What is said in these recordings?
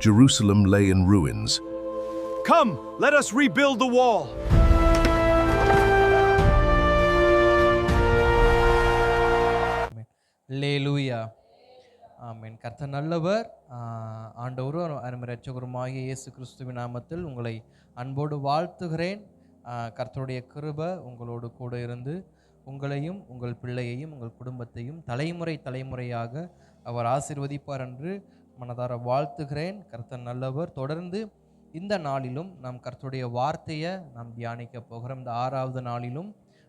Jerusalem lay in ruins. Come, let us rebuild the wall. அல்லேலூயா. ஆமென். கர்த்தர் நல்லவர். ஆண்டவரும் அருமை இரட்சகருமாகிய இயேசு கிறிஸ்துவின் நாமத்தில் உங்களை அன்போடு வாழ்த்துகிறேன். கர்த்தருடைய கிருபை உங்களோடு கூட இருந்து உங்களையும் உங்கள் பிள்ளையையும் உங்கள் குடும்பத்தையும் தலைமுறையாக அவர் ஆசீர்வதிப்பார் என்று மனதார வாழ்த்துகிறேன். கர்த்தர் நல்லவர். தொடர்ந்து இந்த நாளிலும் நாம் கர்த்தருடைய வார்த்தையை நாம் தியானிக்க போகிறோம். இந்த 6வது நாளிலும்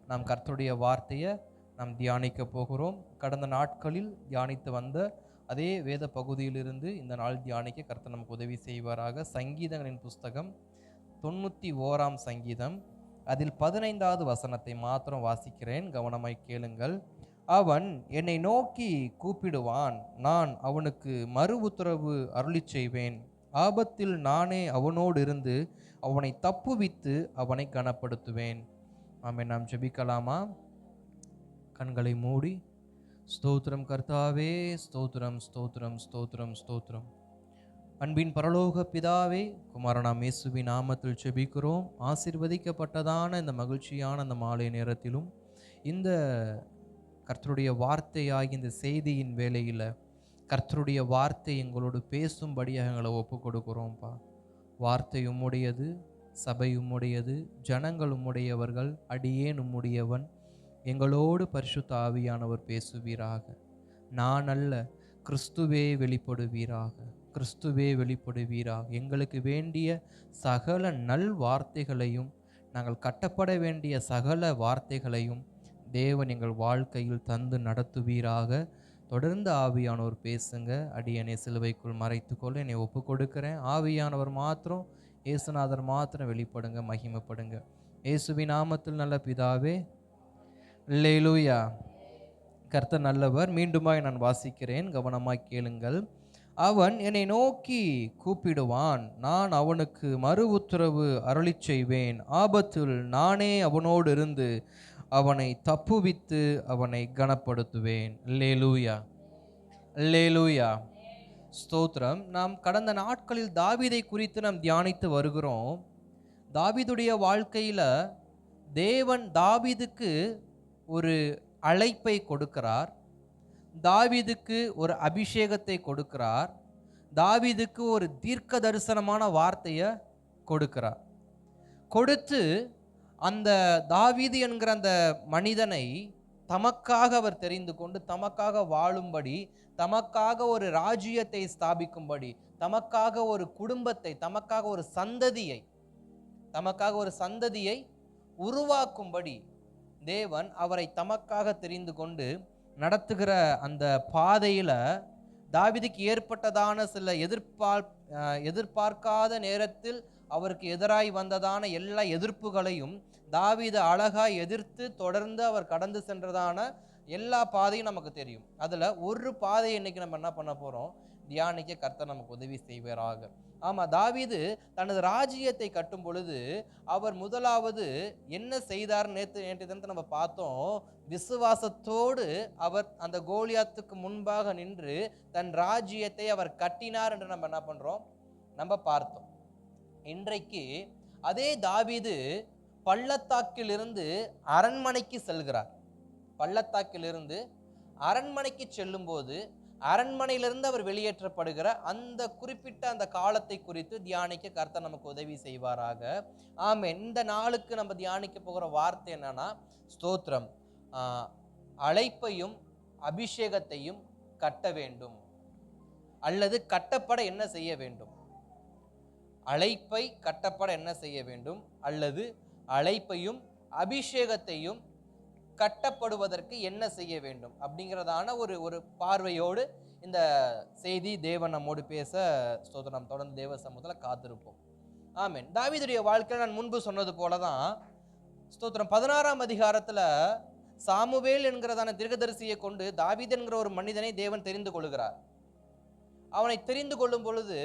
நாம் கர்த்தருடைய வார்த்தையை நாம் தியானிக்க போகிறோம். கடந்த நாட்களில் தியானித்து வந்த அதே வேத பகுதியிலிருந்து இந்த நாள் தியானிக்க கர்த்தர் நமக்கு உதவி செய்வாராக. சங்கீதங்களின் புஸ்தகம் 91ஆம் சங்கீதம், அதில் 15வது வசனத்தை மாத்திரம் வாசிக்கிறேன், கவனமாய் கேளுங்கள். அவன் என்னை நோக்கி கூப்பிடுவான், நான் அவனுக்கு மறு உத்தரவு அருளிச் செய்வேன். ஆபத்தில் நானே அவனோடு இருந்து அவனை தப்புவித்து அவனை கனப்படுத்துவேன். ஆமென். நாம் ஜெபிக்கலாமா? கண்களை மூடி. ஸ்தோத்திரம் கர்த்தாவே, ஸ்தோத்திரம் ஸ்தோத்திரம் ஸ்தோத்திரம் ஸ்தோத்திரம். அன்பின் பரலோக பிதாவே, குமாரனாம் இயேசுவின் நாமத்தில் ஜெபிக்கிறோம். ஆசீர்வதிக்கப்பட்டதான இந்த மகிழ்ச்சியான இந்த மாலை நேரத்திலும் இந்த கர்த்தருடைய வார்த்தையாகி இந்த செய்தியின் வேளையில் கர்த்தருடைய வார்த்தை எங்களோடு பேசும்படியாக எங்களை ஒப்பு கொடுக்குறோம்ப்பா. வார்த்தை உம்முடையது, சபை உம்முடையது, ஜனங்கள் உம்முடையவர்கள், அடியேன் உம்முடையவன். எங்களோடு பரிசுத்த ஆவியானவர் பேசுவீராக. நான் அல்ல, கிறிஸ்துவே வெளிப்படுவீராக, கிறிஸ்துவே வெளிப்படுவீராக. எங்களுக்கு வேண்டிய சகல நல் வார்த்தைகளையும், நாங்கள் கட்டப்பட வேண்டிய சகல வார்த்தைகளையும் தேவன் எங்கள் வாழ்க்கையில் தந்து நடத்துவீராக. தொடர்ந்து ஆவியானவர் பேசுங்க. அடியனை சிலுவைக்குள் மறைத்துக்கொள்ள என்னை ஒப்பு கொடுக்கிறேன். ஆவியானவர் மாத்திரம், இயேசுநாதர் மாத்திரம் வெளிப்படுங்க, மகிமைப்படுங்க. இயேசுவின் நாமத்தில் நல்ல பிதாவே, அல்லேலூயா. கர்த்தர் நல்லவர். மீண்டுமாய் நான் வாசிக்கிறேன், கவனமாய் கேளுங்கள். அவன் என்னை நோக்கி கூப்பிடுவான், நான் அவனுக்கு மறு உத்தரவு அருளிச் செய்வேன். ஆபத்தில் நானே அவனோடு இருந்து அவனை தப்புவித்து அவனை கனப்படுத்துவேன். அல்லேலூயா, அல்லேலூயா. ஸ்தோத்திரம். நாம் கடந்த நாட்களில் தாவீதை குறித்து நாம் தியானித்து வருகிறோம். தாவீதுடைய வாழ்க்கையில் தேவன் தாவீதுக்கு ஒரு அழைப்பை கொடுக்கிறார், தாவீதுக்கு ஒரு அபிஷேகத்தை கொடுக்கிறார், தாவீதுக்கு ஒரு தீர்க்க தரிசனமான வார்த்தையை கொடுக்கிறார். கொடுத்து அந்த தாவீது என்கிற அந்த மனிதனை தமக்காக அவர் தெரிந்து கொண்டு தமக்காக வாழும்படி, தமக்காக ஒரு ராஜ்யத்தை ஸ்தாபிக்கும்படி, தமக்காக ஒரு குடும்பத்தை, தமக்காக ஒரு சந்ததியை உருவாக்கும்படி தேவன் அவரை தமக்காக தெரிந்து கொண்டு நடத்துகிற அந்த பாதையில் தாவீதுக்கு ஏற்பட்டதான சில எதிர்பார்க்காத நேரத்தில் அவருக்கு எதிராய் வந்ததான எல்லா எதிர்ப்புகளையும் தாவீது அழகாய் எதிர்த்து தொடர்ந்து அவர் கடந்து சென்றதான எல்லா பாதையும் நமக்கு தெரியும். அதில் ஒரு பாதையை இன்னைக்கு நம்ம என்ன பண்ண போகிறோம், தியானிக்க கர்த்தர் நமக்கு உதவி செய்வாராக. ஆமாம், தாவீது தனது ராஜ்யத்தை கட்டும் பொழுது அவர் முதலாவது என்ன செய்தார்? நேற்று தினத்தை நம்ம பார்த்தோம். விசுவாசத்தோடு அவர் அந்த கோலியாத்துக்கு முன்பாக நின்று தன் ராஜ்யத்தை அவர் கட்டினார் என்று நம்ம என்ன பண்ணுறோம், நம்ம பார்த்தோம். இன்றைக்கு அதே தாவீது பள்ளத்தாக்கிலிருந்து அரண்மனைக்கு செல்கிறார். பள்ளத்தாக்கிலிருந்து அரண்மனைக்கு செல்லும் போது அரண்மனையிலிருந்து அவர் வெளியேற்றப்படுகிற அந்த குறிப்பிட்ட அந்த காலத்தை குறித்து தியானிக்க கர்த்தர் நமக்கு உதவி செய்வாராக. ஆமென். இந்த நாளுக்கு நம்ம தியானிக்க போகிற வார்த்தை என்னன்னா, ஸ்தோத்திரம். அழைப்பையும் அபிஷேகத்தையும் கட்ட வேண்டும், அல்லது கட்டப்பட என்ன செய்ய வேண்டும்? அழைப்பை கட்டப்பட என்ன செய்ய வேண்டும், அல்லது அழைப்பையும் அபிஷேகத்தையும் கட்டப்படுவதற்கு என்ன செய்ய வேண்டும் அப்படிங்கிறதான ஒரு பார்வையோடு இந்த செய்தி தேவன் நம்மோடு பேச ஸ்தோத்திரம். தொடர்ந்து தேவ சமூகத்தில் காத்திருப்போம். ஆமென். தாவீதுடைய வாழ்க்கையில் நான் முன்பு சொன்னது போலதான் ஸ்தோத்திரம் 16ஆம் அதிகாரத்தில் சாமுவேல் என்கிறதான தீர்க்கதரிசியை கொண்டு தாவீது என்கிற ஒரு மனிதனை தேவன் தெரிந்து கொள்கிறார். அவனை தெரிந்து கொள்ளும் பொழுது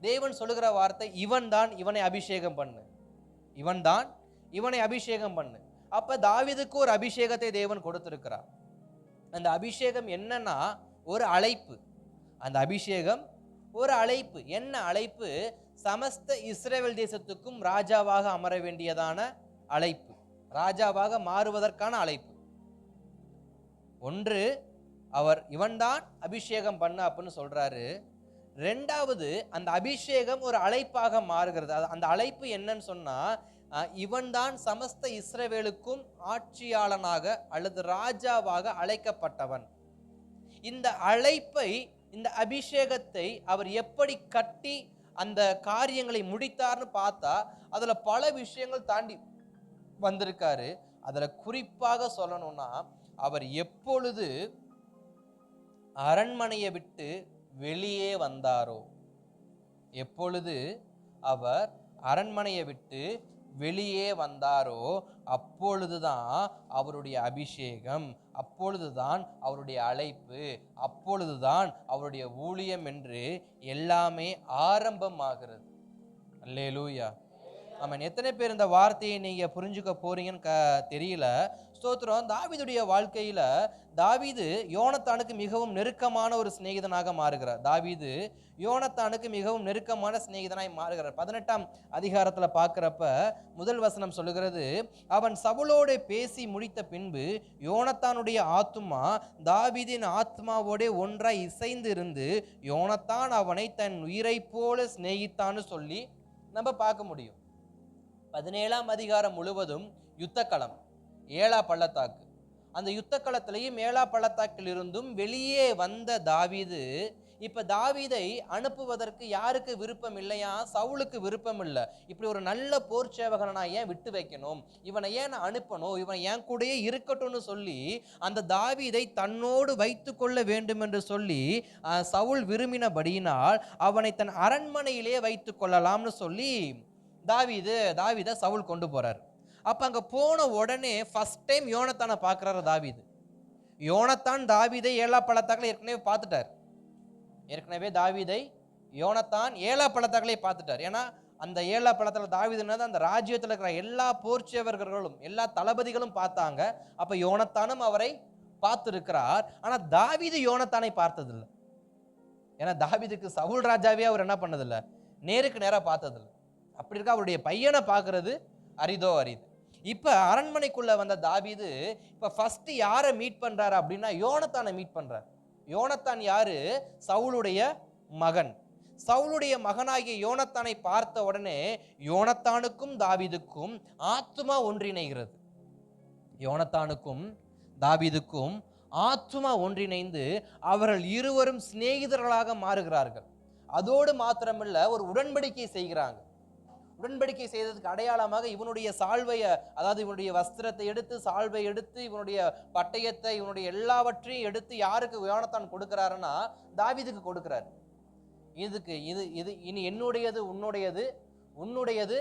தேவன் சொல்லுகிற வார்த்தை, இவன் தான் இவனை அபிஷேகம் பண்ணு, இவன் தான் இவனை அபிஷேகம் பண்ணு. அப்ப தாவீதுக்கு ஒரு அபிஷேகத்தை தேவன் கொடுத்திருக்கிறார். அந்த அபிஷேகம் என்னன்னா ஒரு அழைப்பு. அந்த அபிஷேகம் ஒரு அழைப்பு. என்ன அழைப்பு? சமஸ்த இஸ்ரவேல் தேசத்துக்கும் ராஜாவாக அமர வேண்டியதான அழைப்பு, ராஜாவாக மாறுவதற்கான அழைப்பு. ஒன்று, அவர் இவன்தான் அபிஷேகம் பண்ண அப்படின்னு சொல்றாரு. ரெண்டாவது, அந்த அபிஷேகம் ஒரு அழைப்பாக மாறுகிறது. அந்த அழைப்பு என்னன்னு சொன்னா, இவன்தான் சமஸ்த இஸ்ரவேலுக்கும் ஆட்சியாளனாக அல்லது ராஜாவாக அழைக்கப்பட்டவன். இந்த அழைப்பை, இந்த அபிஷேகத்தை அவர் எப்படி கட்டி அந்த காரியங்களை முடித்தார்னு பார்த்தா அதுல பல விஷயங்கள் தாண்டி வந்திருக்காரு. அதுல குறிப்பாக சொல்லணும்னா, அவர் எப்பொழுது அரண்மனையை விட்டு வெளியே வந்தாரோ, எப்பொழுது அவர் அரண்மனையை விட்டு வெளியே வந்தாரோ அப்பொழுதுதான் அவருடைய அபிஷேகம், அப்பொழுதுதான் அவருடைய அழைப்பு, அப்பொழுதுதான் அவருடைய ஊழியம் என்று எல்லாமே ஆரம்பமாகிறது. அல்லேலூயா. ஆமென். எத்தனை பேர் இந்த வார்த்தையை நீங்க புரிஞ்சுக்க போறீங்கன்னு தெரியல. ஸ்தோத்திரம். தாவீதுடைய வாழ்க்கையில தாவீது யோனத்தானுக்கு மிகவும் நெருக்கமான ஒரு சிநேகிதனாக மாறுகிறார். தாவீது யோனத்தானுக்கு மிகவும் நெருக்கமான சிநேகிதனாய் மாறுகிறார். 18ஆம் அதிகாரத்துல பார்க்கிறப்ப முதல் வசனம் சொல்லுகிறது, அவன் சவுலோடு பேசி முடித்த பின்பு யோனத்தானுடைய ஆத்துமா தாவீதின் ஆத்மாவோட ஒன்றாய் இசைந்து இருந்து யோனத்தான் அவனை தன் உயிரை போல சிநேகித்தான்னு சொல்லி நம்ம பார்க்க முடியும். 17ஆம் அதிகாரம் முழுவதும் யுத்த களம், ஏலா பள்ளத்தாக்கு. அந்த யுத்த களத்திலையும் ஏலா பள்ளத்தாக்கில் இருந்தும் வெளியே வந்த தாவீது இப்ப தாவீதை அனுப்புவதற்கு யாருக்கு விருப்பம் இல்லையா? சவுலுக்கு விருப்பம் இல்லை. இப்படி ஒரு நல்ல போர் சேவகனை நான் ஏன் விட்டு வைக்கணும், இவனை ஏன் நான் அனுப்பணும், இவன் என் கூடயே இருக்கட்டும்னு சொல்லி அந்த தாவீதை தன்னோடு வைத்து கொள்ள வேண்டும் என்று சொல்லி சவுல் விரும்பினபடியினால் அவனை தன் அரண்மனையிலே வைத்து கொள்ளலாம்னு சொல்லி தாவீதை சவுல் கொண்டு போறார். அப்ப அங்க போன உடனே ஃபர்ஸ்ட் டைம் யோனத்தானை பார்க்கிறாரு தாவீது. யோனத்தான் தாவீதை ஏலா பள்ளத்தாக்கில் ஏற்கனவே பார்த்துட்டார். ஏற்கனவே தாவீதை யோனத்தான் ஏலா பள்ளத்தாக்கிலே பார்த்துட்டார். ஏன்னா அந்த ஏலா பள்ளத்தாக்கில் தாவீதுன்னது அந்த ராஜ்யத்தில் இருக்கிற எல்லா போர்ச்சேவர்களும் எல்லா தளபதிகளும் பார்த்தாங்க. அப்ப யோனத்தானும் அவரை பார்த்திருக்கிறார். ஆனா தாவீது யோனத்தானை பார்த்ததில்லை. ஏன்னா தாவீதுக்கு சவுல் ராஜாவே அவர் என்ன பண்ணதில்லை, நேருக்கு நேராக பார்த்ததில்லை. அப்படி இருக்க அவருடைய பையனை பார்க்கறது அரிதோ அரிது. இப்ப அரண்மனைக்குள்ள வந்த தாவீது இப்ப ஃபர்ஸ்ட் யாரை மீட் பண்றாரு அப்படின்னா யோனத்தானை மீட் பண்றார். யோனத்தான் யாரு? சவுலுடைய மகன். சவுலுடைய மகனாகிய யோனத்தானை பார்த்த உடனே யோனத்தானுக்கும் தாவீதுக்கும் ஆத்துமா ஒன்றிணைகிறது. யோனத்தானுக்கும் தாவீதுக்கும் ஆத்துமா ஒன்றிணைந்து அவர்கள் இருவரும் சிநேகிதர்களாக மாறுகிறார்கள். அதோடு மாத்திரமில்ல, ஒரு உடன்படிக்கை செய்கிறாங்க. உடன்படிக்கை செய்ததுக்கு அடையாளமாக இவனுடைய சால்வையை, அதாவது இவனுடைய வஸ்திரத்தை எடுத்து, சால்வை எடுத்து, இவனுடைய பட்டயத்தை, இவனுடைய எல்லாவற்றையும் எடுத்து யாருக்கு யோனத்தான் கொடுக்கிறாருன்னா தாவீதுக்கு கொடுக்கிறார். இதுக்கு இது இனி என்னுடையது உன்னுடையது, உன்னுடையது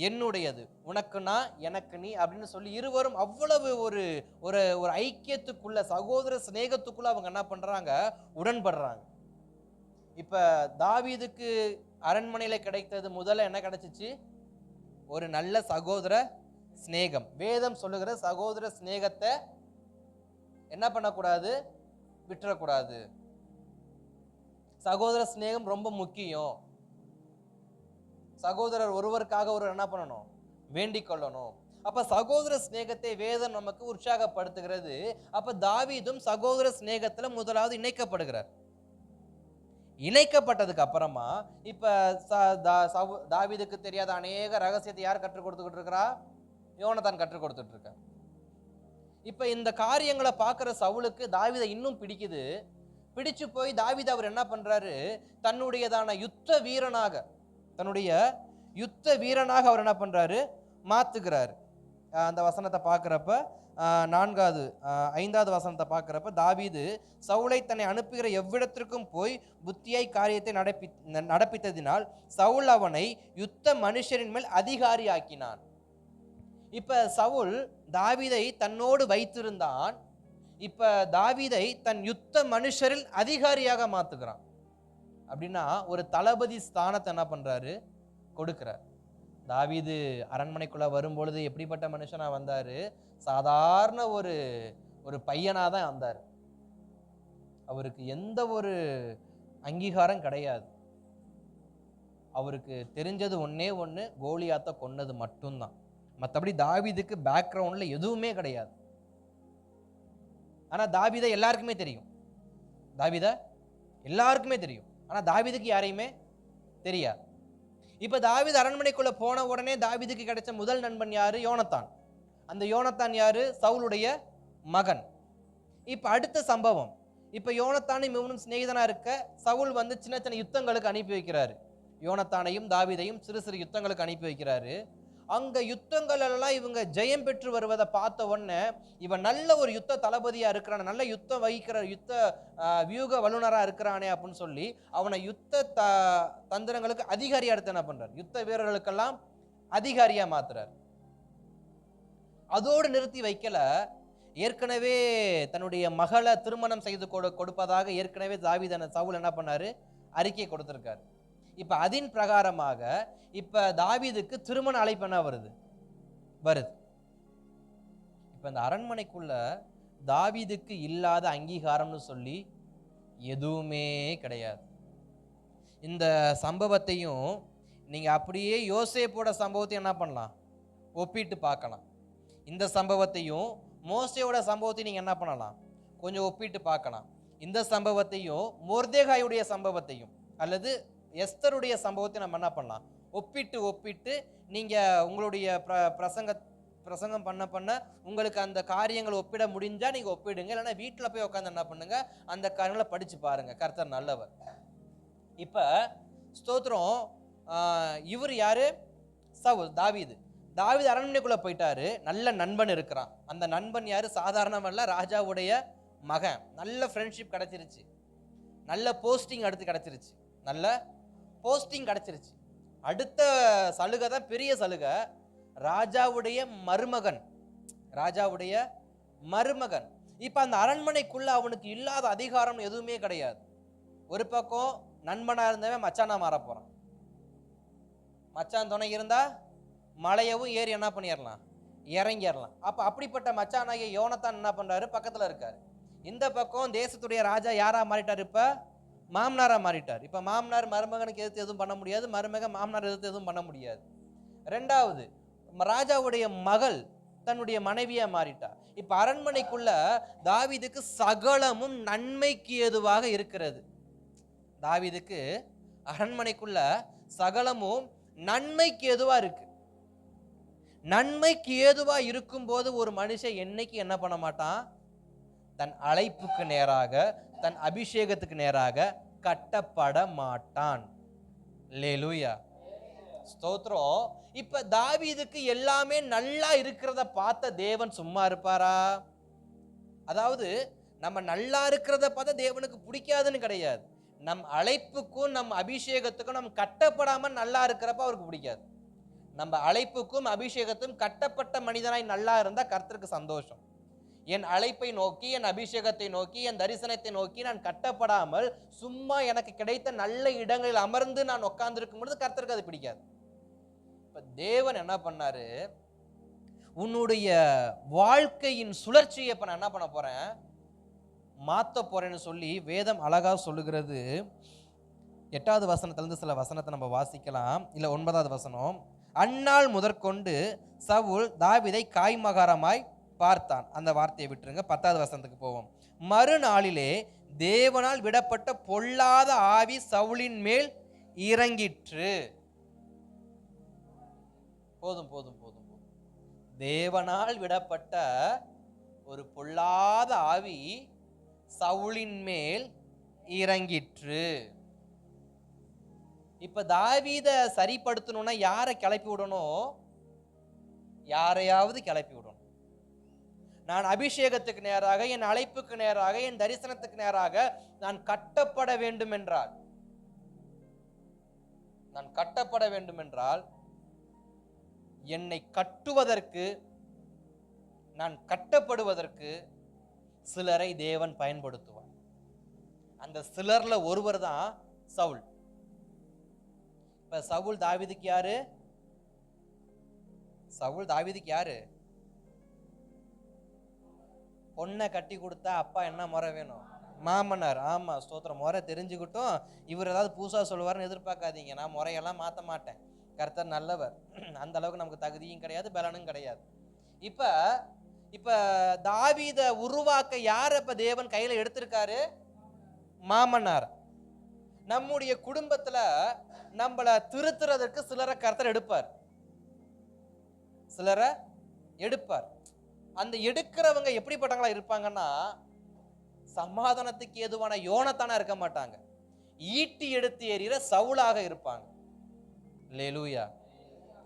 என்னுடையது, உனக்கு நான் எனக்கு நீ அப்படின்னு சொல்லி இருவரும் அவ்வளவு ஒரு ஒரு ஒரு ஐக்கியத்துக்குள்ள, சகோதர சிநேகத்துக்குள்ள அவங்க என்ன பண்றாங்க, உடன்படுறாங்க. இப்ப தாவீதுக்கு அரண்மனையில கிடைத்தது முதல்ல என்ன கிடைச்சிச்சு? ஒரு நல்ல சகோதர சிநேகம். வேதம் சொல்லுகிற சகோதர சிநேகத்தை என்ன பண்ணக்கூடாது, விட்டுறக்கூடாது. சகோதர சிநேகம் ரொம்ப முக்கியம். சகோதரர் ஒருவருக்காக ஒருவர் என்ன பண்ணணும், வேண்டிக் கொள்ளணும். அப்ப சகோதர சிநேகத்தை வேதம் நமக்கு உற்சாகப்படுத்துகிறது. அப்ப தாவீதும் சகோதர சிநேகத்துல முதலாவது இணைக்கப்படுகிறார். இணைக்கப்பட்டதுக்கு அப்புறமா இப்ப தாவீதுக்கு தெரியாத அநேக ரகசியத்தை யார் கற்றுக் கொடுத்துக்கிட்டு இருக்கிறா? யோனத்தான் கற்றுக் கொடுத்துட்டு இருக்க. இப்ப இந்த காரியங்களை பார்க்கிற சவுலுக்கு தாவீதை இன்னும் பிடிக்குது. பிடிச்சு போய் தாவீது அவர் என்ன பண்றாரு, தன்னுடைய யுத்த வீரனாக அவர் என்ன பண்றாரு, மாத்துகிறார். அந்த வசனத்தை பார்க்கிறப்ப 5வது வசனத்தை பார்க்கிறப்ப தாவீது சவுலை தன்னை அனுப்புகிற எவ்விடத்திற்கும் போய் புத்தியாய் காரியத்தை நடப்பித்ததினால் சவுல் அவனை யுத்த மனுஷரின் மேல் அதிகாரி ஆக்கினான். இப்ப சவுல் தாவீதை தன்னோடு வைத்திருந்தான். இப்ப தாவீதை தன் யுத்த மனுஷரில் அதிகாரியாக மாத்துகிறான். அப்படின்னா ஒரு தளபதி ஸ்தானத்தை என்ன பண்றாரு, கொடுக்கிறார். தாவீது அரண்மனைக்குள்ள வரும்பொழுது எப்படிப்பட்ட மனுஷனா வந்தாரு? சாதாரண ஒரு பையனா தான் வந்தார். அவருக்கு எந்த ஒரு அங்கீகாரம் கிடையாது. அவருக்கு தெரிஞ்சது ஒண்ணே ஒன்று, கோலியாத்தை கொன்னது மட்டும்தான். மற்றபடி தாவீதுக்கு பேக்ரவுண்டில் எதுவுமே கிடையாது. ஆனால் தாவீதை எல்லாருக்குமே தெரியும். தாவீதை எல்லாருக்குமே தெரியும். ஆனால் தாவீதுக்கு யாரையுமே தெரியாது. இப்போ தாவீது அரண்மனைக்குள்ள போன உடனே தாவீதுக்கு கிடைச்ச முதல் நண்பன் யாரு? யோனத்தான். அந்த யோனத்தான் யாரு? சவுலுடைய மகன். இப்போ அடுத்த சம்பவம், இப்போ யோனத்தானும் இவனும் சிநேகிதனா இருக்க சவுல் வந்து சின்ன சின்ன யுத்தங்களுக்கு அனுப்பி வைக்கிறாரு. யோனத்தானையும் தாவீதையும் சிறு சிறு யுத்தங்களுக்கு அனுப்பி வைக்கிறாரு. அங்க யுத்தங்கள் எல்லாம் இவங்க ஜெயம் பெற்று வருவதை பார்த்த உடனே இவன் நல்ல ஒரு யுத்த தளபதியா இருக்கிறான், நல்ல யுத்தம் வகிக்கிற யுத்த வியூக வல்லுநரா இருக்கிறானே அப்படின்னு சொல்லி அவனை யுத்த தந்திரங்களுக்கு அதிகாரியா எடுத்து என்ன பண்றார்? யுத்த வீரர்களுக்கெல்லாம் அதிகாரியா மாத்துறார். அதோடு நிறுத்தி வைக்கல, ஏற்கனவே தன்னுடைய மகளை திருமணம் செய்து கொடுப்பதாக ஏற்கனவே தாவீது சவுல் என்ன பண்ணாரு? அறிக்கை கொடுத்திருக்காரு. இப்ப அதன் பிரகாரமாக இப்ப தாவீதுக்கு திருமண அழைப்பு என்ன வருது? இப்ப இந்த அரண்மனைக்குள்ள தாவீதுக்கு இல்லாத அங்கீகாரம்னு சொல்லி எதுவுமே கிடையாது. இந்த சம்பவத்தையும் நீங்க அப்படியே யோசேப்போட சம்பவத்தையும் என்ன பண்ணலாம்? ஒப்பிட்டு பார்க்கலாம். இந்த சம்பவத்தையும் மோசேயோட சம்பவத்தையும் நீங்க என்ன பண்ணலாம்? கொஞ்சம் ஒப்பிட்டு பார்க்கலாம். இந்த சம்பவத்தையும் மொர்தெகாயுடைய சம்பவத்தையும் அல்லது எஸ்தருடைய சம்பவத்தை நம்ம என்ன பண்ணலாம்? ஒப்பிட்டு நீங்க உங்களுடைய பிரசங்கம் பண்ண உங்களுக்கு அந்த காரியங்களை ஒப்பிட முடிஞ்சா நீங்க ஒப்பிடுங்க. இல்லைன்னா வீட்டில் போய் உட்காந்து என்ன பண்ணுங்க, அந்த காரியங்களை படிச்சு பாருங்க. கர்த்தர் நல்லவர். இப்ப ஸ்தோத்திரம். இவர் யாரு? சவுல், தாவீது அரண்மனைக்குள்ள போயிட்டாரு. நல்ல நண்பன் இருக்கிறான். அந்த நண்பன் யாரு? சாதாரணமல்ல, ராஜாவுடைய மகன். நல்ல ஃப்ரெண்ட்ஷிப் கிடைச்சிருச்சு. நல்ல போஸ்டிங் அடுத்து கிடைச்சிருச்சு. அடுத்த சலுகை தான் பெரிய சலுகை. ராஜாவுடைய மருமகன். இப்ப அந்த அரண்மனைக்குள்ள அவனுக்கு இல்லாத அதிகாரம் எதுவுமே கிடையாது. ஒரு பக்கம் நண்பனா இருந்தவன் மச்சானா மாற போறான். மச்சான் துணை இருந்தா மலையவும் ஏறி என்ன பண்ணிடலாம்? இறங்கிடலாம். அப்ப அப்படிப்பட்ட மச்சானாகிய யோனத்தான் என்ன பண்றாரு? பக்கத்துல இருக்காரு. இந்த பக்கம் தேசத்துடைய ராஜா யாரா மாறிட்டார்? இப்ப மாமனாரா மாறிட்டார். இப்ப மாமனார் மருமகனுக்கு எதிர்த்து எதுவும் பண்ண முடியாது, மருமகன் மாமனார் எதிர்த்து எதுவும் பண்ண முடியாது. ரெண்டாவது, ராஜாவுடைய மகள் தன்னுடைய மனைவியா மாறிட்டார். இப்ப அரண்மனைக்குள்ள தாவீதுக்கு சகலமும் நன்மைக்கு ஏதுவாக இருக்கிறது. தாவீதுக்கு அரண்மனைக்குள்ள சகலமும் நன்மைக்கு ஏதுவா இருக்கு. நன்மைக்கு ஏதுவா இருக்கும் போது ஒரு மனுஷன் என்னைக்கு என்ன பண்ண மாட்டான்? தன் அழைப்புக்கு நேராக, தன் அபிஷேகத்துக்கு நேராக கட்டப்பட மாட்டான். அல்லேலூயா, ஸ்தோத்திரம். இப்ப தாவீதுக்கு எல்லாமே நல்லா இருக்கிறத பார்த்த தேவன் சும்மா இருப்பாரா? அதாவது நம்ம நல்லா இருக்கிறத பார்த்தா தேவனுக்கு பிடிக்காதுன்னு கிடையாது. நம் அழைப்புக்கும் நம் அபிஷேகத்துக்கும் நம்ம கட்டப்படாம நல்லா இருக்கிறப்ப அவருக்கு பிடிக்காது. நம்ம அழைப்புக்கும் அபிஷேகத்துக்கும் கட்டப்பட்ட மனிதனாய் நல்லா இருந்தா கர்த்தருக்கு சந்தோஷம். என் அழைப்பை நோக்கி, என் அபிஷேகத்தை நோக்கி, என் தரிசனத்தை நோக்கி நான் கட்டப்படாமல் சும்மா எனக்கு கிடைத்த நல்ல இடங்களில் அமர்ந்து நான் உட்கார்ந்து பொழுது கர்த்தருக்கு அது பிடிக்காது. இப்ப தேவன் என்ன பண்ணாரு? உன்னுடைய வாழ்க்கையின் சுழற்சியை இப்ப நான் என்ன பண்ண போறேன்? மாத்த போறேன்னு சொல்லி வேதம் அழகா சொல்லுகிறது. 8வது வசனத்திலிருந்து சில வசனத்தை நம்ம வாசிக்கலாம். இல்ல 9வது வசனம். அந்நாள் முதற்கொண்டு சவுல் தாவீதை காய்மகாரமாய் பார்த்தான். அந்த வார்த்தையை விட்டுருங்க. 10வது வசனத்துக்கு போவோம். மறுநாளிலே தேவனால் விடப்பட்ட பொல்லாத ஆவி சவுலின் மேல் இறங்கிற்று. போதும். தேவனால் விடப்பட்ட ஒரு பொல்லாத ஆவி சவுலின் மேல் இறங்கிற்று. இப்ப தாவீத சரிப்படுத்தணும்னா யாரை கிளப்பி விடணும்? யாரையாவது கிளப்பி விடணும். நான் அபிஷேகத்துக்கு நேராக, என் அழைப்புக்கு நேராக, என் தரிசனத்துக்கு நேராக நான் கட்டப்பட வேண்டும் என்றால் என்னை கட்டுவதற்கு, நான் கட்டப்படுவதற்கு சிலரை தேவன் பயன்படுத்துவார். அந்த சிலர்ல ஒருவர் தான் சவுல். இப்ப சவுல் தாவீதுக்கு யாரு? பொண்ணை கட்டி கொடுத்தா அப்பா என்ன முறை வேணும்? மாமனார். ஆமா, ஸ்தோத்திரம். முறை தெரிஞ்சுக்கிட்டும் இவர் ஏதாவது புதுசா சொல்லுவாருன்னு எதிர்பார்க்காதீங்க. நான் முறையெல்லாம் மாற்ற மாட்டேன். கர்த்தர் நல்லவர். அந்த அளவுக்கு நமக்கு தகுதியும் கிடையாது, பலனும் கிடையாது. இப்ப இப்ப தாவீத உருவாக்க யார் இப்ப தேவன் கையில எடுத்திருக்காரு? மாமனார். நம்முடைய குடும்பத்துல நம்மள திருத்துறதுக்கு சிலரை கர்த்தர் எடுப்பார், சிலரை எடுப்பார். அந்த எடுக்கிறவங்க எப்படிப்பட்டவங்களா இருப்பாங்கன்னா, சமாதானத்துக்கு ஏதுவான யோனத்தானா இருக்க மாட்டாங்க, ஈட்டி எடுத்து எறிகிற சவுலாக இருப்பாங்க. அல்லேலூயா.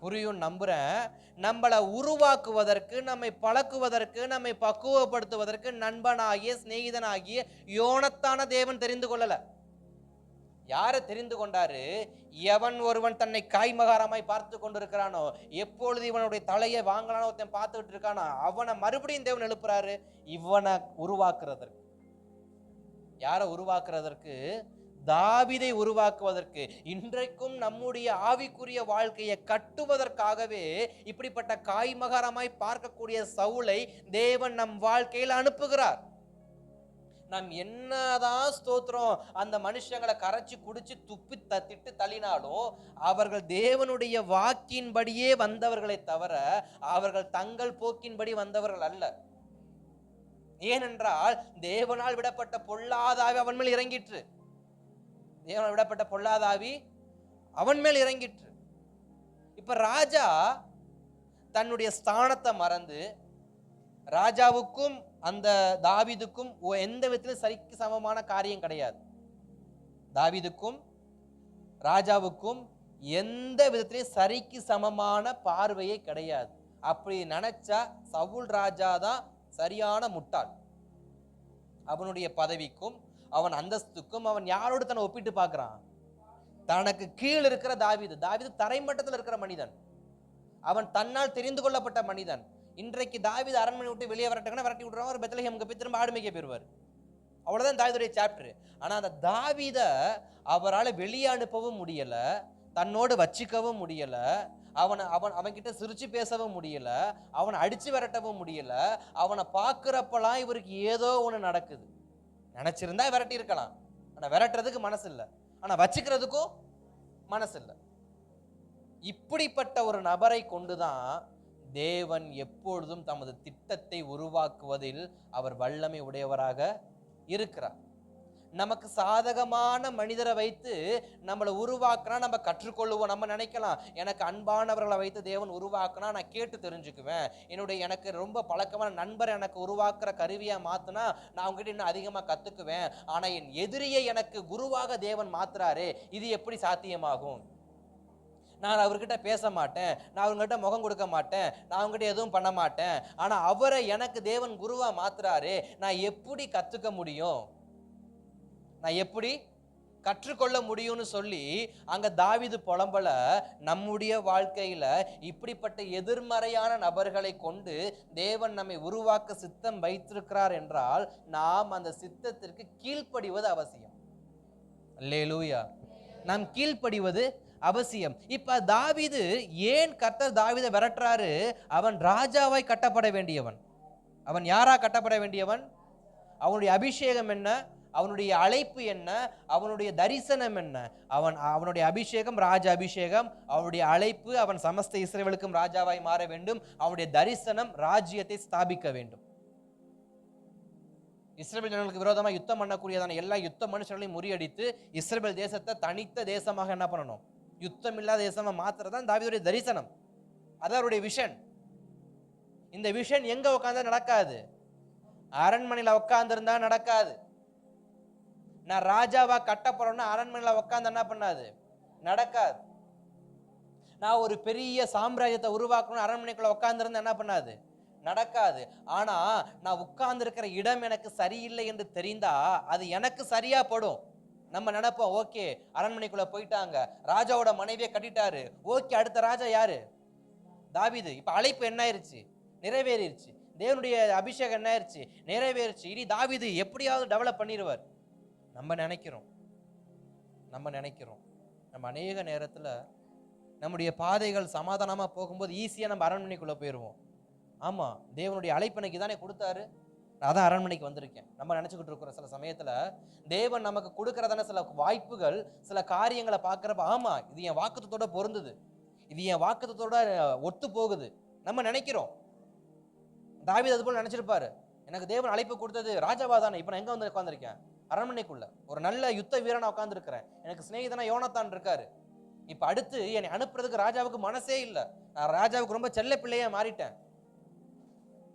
புரியும் நம்புறேன். நம்மளை உருவாக்குவதற்கு, நம்மை பழக்குவதற்கு, நம்மை பக்குவப்படுத்துவதற்கு நண்பனாகிய சிநேகிதனாகிய யோனத்தான தேவன் தெரிந்து கொள்ளல. யாரை தெரிந்து கொண்டாரு? எவன் ஒருவன் தன்னை காய்மகாரமாய் பார்த்து கொண்டிருக்கிறானோ, எப்பொழுது இவனுடைய தலையை வாங்கலானோ ஒருத்தன் பார்த்துக்கிட்டு இருக்கானோ, அவனை மறுபடியும் தேவன் எழுப்புறாரு. இவனை உருவாக்குறதற்கு. யாரை உருவாக்குறதற்கு? தாவீதை உருவாக்குவதற்கு. இன்றைக்கும் நம்முடைய ஆவிக்குரிய வாழ்க்கையை கட்டுவதற்காகவே இப்படிப்பட்ட காய்மகாரமாய் பார்க்கக்கூடிய சவுலை தேவன் நம் வாழ்க்கையில் அனுப்புகிறார். நாம் என்னதான் ஸ்தோத்திரம் அந்த மனுஷங்களை கரைச்சி குடிச்சு துப்பி திட்டு தள்ளினாலும் அவர்கள் தேவனுடைய வாக்கின்படியே வந்தவர்களை தவிர அவர்கள் தங்கள் போக்கின்படி வந்தவர்கள் அல்ல. ஏனென்றால் தேவனால் விடப்பட்ட பொல்லாதாவி அவன் மேல் இறங்கிற்று. தேவனால் விடப்பட்ட பொல்லாதாவி அவன் மேல் இறங்கிற்று. இப்ப ராஜா தன்னுடைய ஸ்தானத்தை மறந்து, ராஜாவுக்கும் அந்த தாவீதுக்கும் எந்த விதத்திலும் சரிக்கு சமமான காரியம் கிடையாது. தாவீதுக்கும் ராஜாவுக்கும் எந்த விதத்திலையும் சரிக்கு சமமான பார்வையே கிடையாது. அப்படி நினைச்சா சவுல் ராஜா தான் சரியான முட்டாள். அவனுடைய பதவிக்கும் அவன் அந்தஸ்துக்கும் அவன் யாரோடு தன்னை ஒப்பிட்டு பார்க்கிறான்? தனக்கு கீழ் இருக்கிற தாவீது. தாவீது தரைமட்டத்தில் இருக்கிற மனிதன். அவன் தன்னால் தெரிந்து கொள்ளப்பட்ட மனிதன். இன்றைக்கு தாவீது அரண்மனை விட்டு வெளியே வரட்டுங்கன்னா விரட்டி விட்டுருவாங்க, ஒரு பெத்லகேமுக்கு போய் திரும்ப ஆடு மேய்க்க போயிருவார். அவ்வளவுதான் தாவீதுடைய சாப்டர். ஆனா அந்த தாவீதை அவரால் வெளியே அனுப்பவும் முடியல, தன்னோடு வச்சுக்கவும் முடியல, அவன்கிட்ட சிரிச்சு பேசவும் முடியல, அவனை அடிச்சு விரட்டவும் முடியல. அவனை பார்க்கிறப்பெல்லாம் இவருக்கு ஏதோ ஒன்று நடக்குது. நினைச்சிருந்தா விரட்டி இருக்கலாம், ஆனா விரட்டுறதுக்கு மனசு இல்லை, ஆனா வச்சுக்கிறதுக்கும் மனசு இல்லை. இப்படிப்பட்ட ஒரு நபரை கொண்டுதான் தேவன் எப்பொழுதும் தமது திட்டத்தை உருவாக்குவதில் அவர் வல்லமை உடையவராக இருக்கிறார். நமக்கு சாதகமான மனிதரை வைத்து நம்மளை உருவாக்குனா நம்ம கற்றுக்கொள்ளுவோம். நம்ம நினைக்கலாம், எனக்கு அன்பானவர்களை வைத்து தேவன் உருவாக்குனா நான் கேட்டு தெரிஞ்சுக்குவேன், எனக்கு ரொம்ப பழக்கமான நண்பரை எனக்கு உருவாக்குற கருவியா மாத்தினா நான் அவங்ககிட்ட இன்னும் அதிகமா கத்துக்குவேன். ஆனா என் எதிரியை எனக்கு குருவாக தேவன் மாத்துறாரு, இது எப்படி சாத்தியமாகும்? நான் அவர்கிட்ட பேச மாட்டேன், நான் அவங்ககிட்ட முகம் கொடுக்க மாட்டேன், நான் அவங்ககிட்ட எதுவும் பண்ண மாட்டேன், ஆனா அவரை எனக்கு தேவன் குருவா மாத்துறாரு, நான் எப்படி கத்துக்க முடியும், நான் எப்படி கற்றுக்கொள்ள முடியும்னு சொல்லி அங்க தாவீது புலம்பல. நம்முடைய வாழ்க்கையில இப்படிப்பட்ட எதிர்மறையான நபர்களை கொண்டு தேவன் நம்மை உருவாக்க சித்தம் வைத்திருக்கிறார் என்றால் நாம் அந்த சித்தத்திற்கு கீழ்ப்படிவது அவசியம். அல்லேலூயா. நாம் கீழ்ப்படிவது அவசியம். இப்ப தாவீது ஏன் கர்த்தர் தாவீதை விரட்டுறாரு? அவன் ராஜாவாய் கட்டப்பட வேண்டியவன். அவன் யாரா கட்டப்பட வேண்டியவன்? அவனுடைய அபிஷேகம் என்ன? அவனுடைய அழைப்பு என்ன? அவனுடைய தரிசனம் என்ன? அவனுடைய அபிஷேகம் ராஜ அபிஷேகம். அவனுடைய அழைப்பு அவன் சமஸ்த இஸ்ரவேலுக்கும் ராஜாவாய் மாற வேண்டும். அவனுடைய தரிசனம் ராஜ்யத்தை ஸ்தாபிக்க வேண்டும். இஸ்ரவேல் ஜனங்களுக்கு விரோதமாக யுத்தம் பண்ணக்கூடியதான எல்லா யுத்த மனுஷர்களையும் முறியடித்து இஸ்ரவேல் தேசத்தை தனித்த தேசமாக என்ன பண்ணணும்? யுத்தம் இல்லாத தேசமா மாத்துறதான் தாவீதுடைய தரிசனம். அது அவருடைய விஷன். இந்த விஷன் எங்க உட்கார்ந்தா நடக்காது? அரண்மனையில உட்கார்ந்து இருந்தா நடக்காது. நான் ராஜாவா கட்டப்படுறேன்னா அரண்மனையில உட்கார்ந்து என்ன பண்ணாது? நடக்காது. நான் ஒரு பெரிய சாம்ராஜ்யத்தை உருவாக்கணும் அரண்மனைக்குள்ள உட்கார்ந்து இருந்தா என்ன பண்ணாது? நடக்காது. ஆனா நான் உட்கார்ந்து இருக்கிற இடம் எனக்கு சரியில்லை என்று தெரிந்தா அது எனக்கு சரியா படும். நம்ம நினைப்போம், ஓகே அரண்மனைக்குள்ள போயிட்டாங்க, ராஜாவோட மனைவியை கட்டிட்டாரு, ஓகே அடுத்த ராஜா யாரு? தாவீது. இப்ப அழைப்பு என்ன ஆயிருச்சு? நிறைவேறிடுச்சு. தேவனுடைய அபிஷேகம் என்ன ஆயிருச்சு? நிறைவேறிச்சு. இனி தாவீது எப்படியாவது டெவலப் பண்ணிடுவார். நம்ம நினைக்கிறோம் நம்ம அநேக நேரத்துல நம்முடைய பாதைகள் சமாதானமா போகும்போது ஈஸியா நம்ம அரண்மனைக்குள்ள போயிடுவோம். ஆமா, தேவனுடைய அழைப்பு எனக்கு தானே கொடுத்தாரு, நான் தான் அரண்மனைக்கு வந்திருக்கேன். நம்ம நினைச்சுக்கிட்டு இருக்கிறோம் சில சமயத்துல தேவன் நமக்கு கொடுக்கறதான சில வாய்ப்புகள், சில காரியங்களை பார்க்கறப்ப ஆமா இது என் வாக்குத்தத்தோட பொருந்துது, இது என் வாக்குத்தத்தோட ஒத்து போகுது நம்ம நினைக்கிறோம். தாவீது அது போல நினைச்சிருப்பாரு. எனக்கு தேவன் அழைப்பு கொடுத்தது ராஜாவா தானே, இப்ப நான் எங்க வந்து உட்கார்ந்திருக்கேன்? அரண்மனைக்குள்ள ஒரு நல்ல யுத்த வீரனா உட்கார்ந்து இருக்கிறேன். எனக்கு சிநேகிதனா யோனத்தான் இருக்காரு. இப்ப அடுத்து என்னை அனுப்புறதுக்கு ராஜாவுக்கு மனசே இல்லை. நான் ராஜாவுக்கு ரொம்ப செல்ல பிள்ளையா மாறிட்டேன்.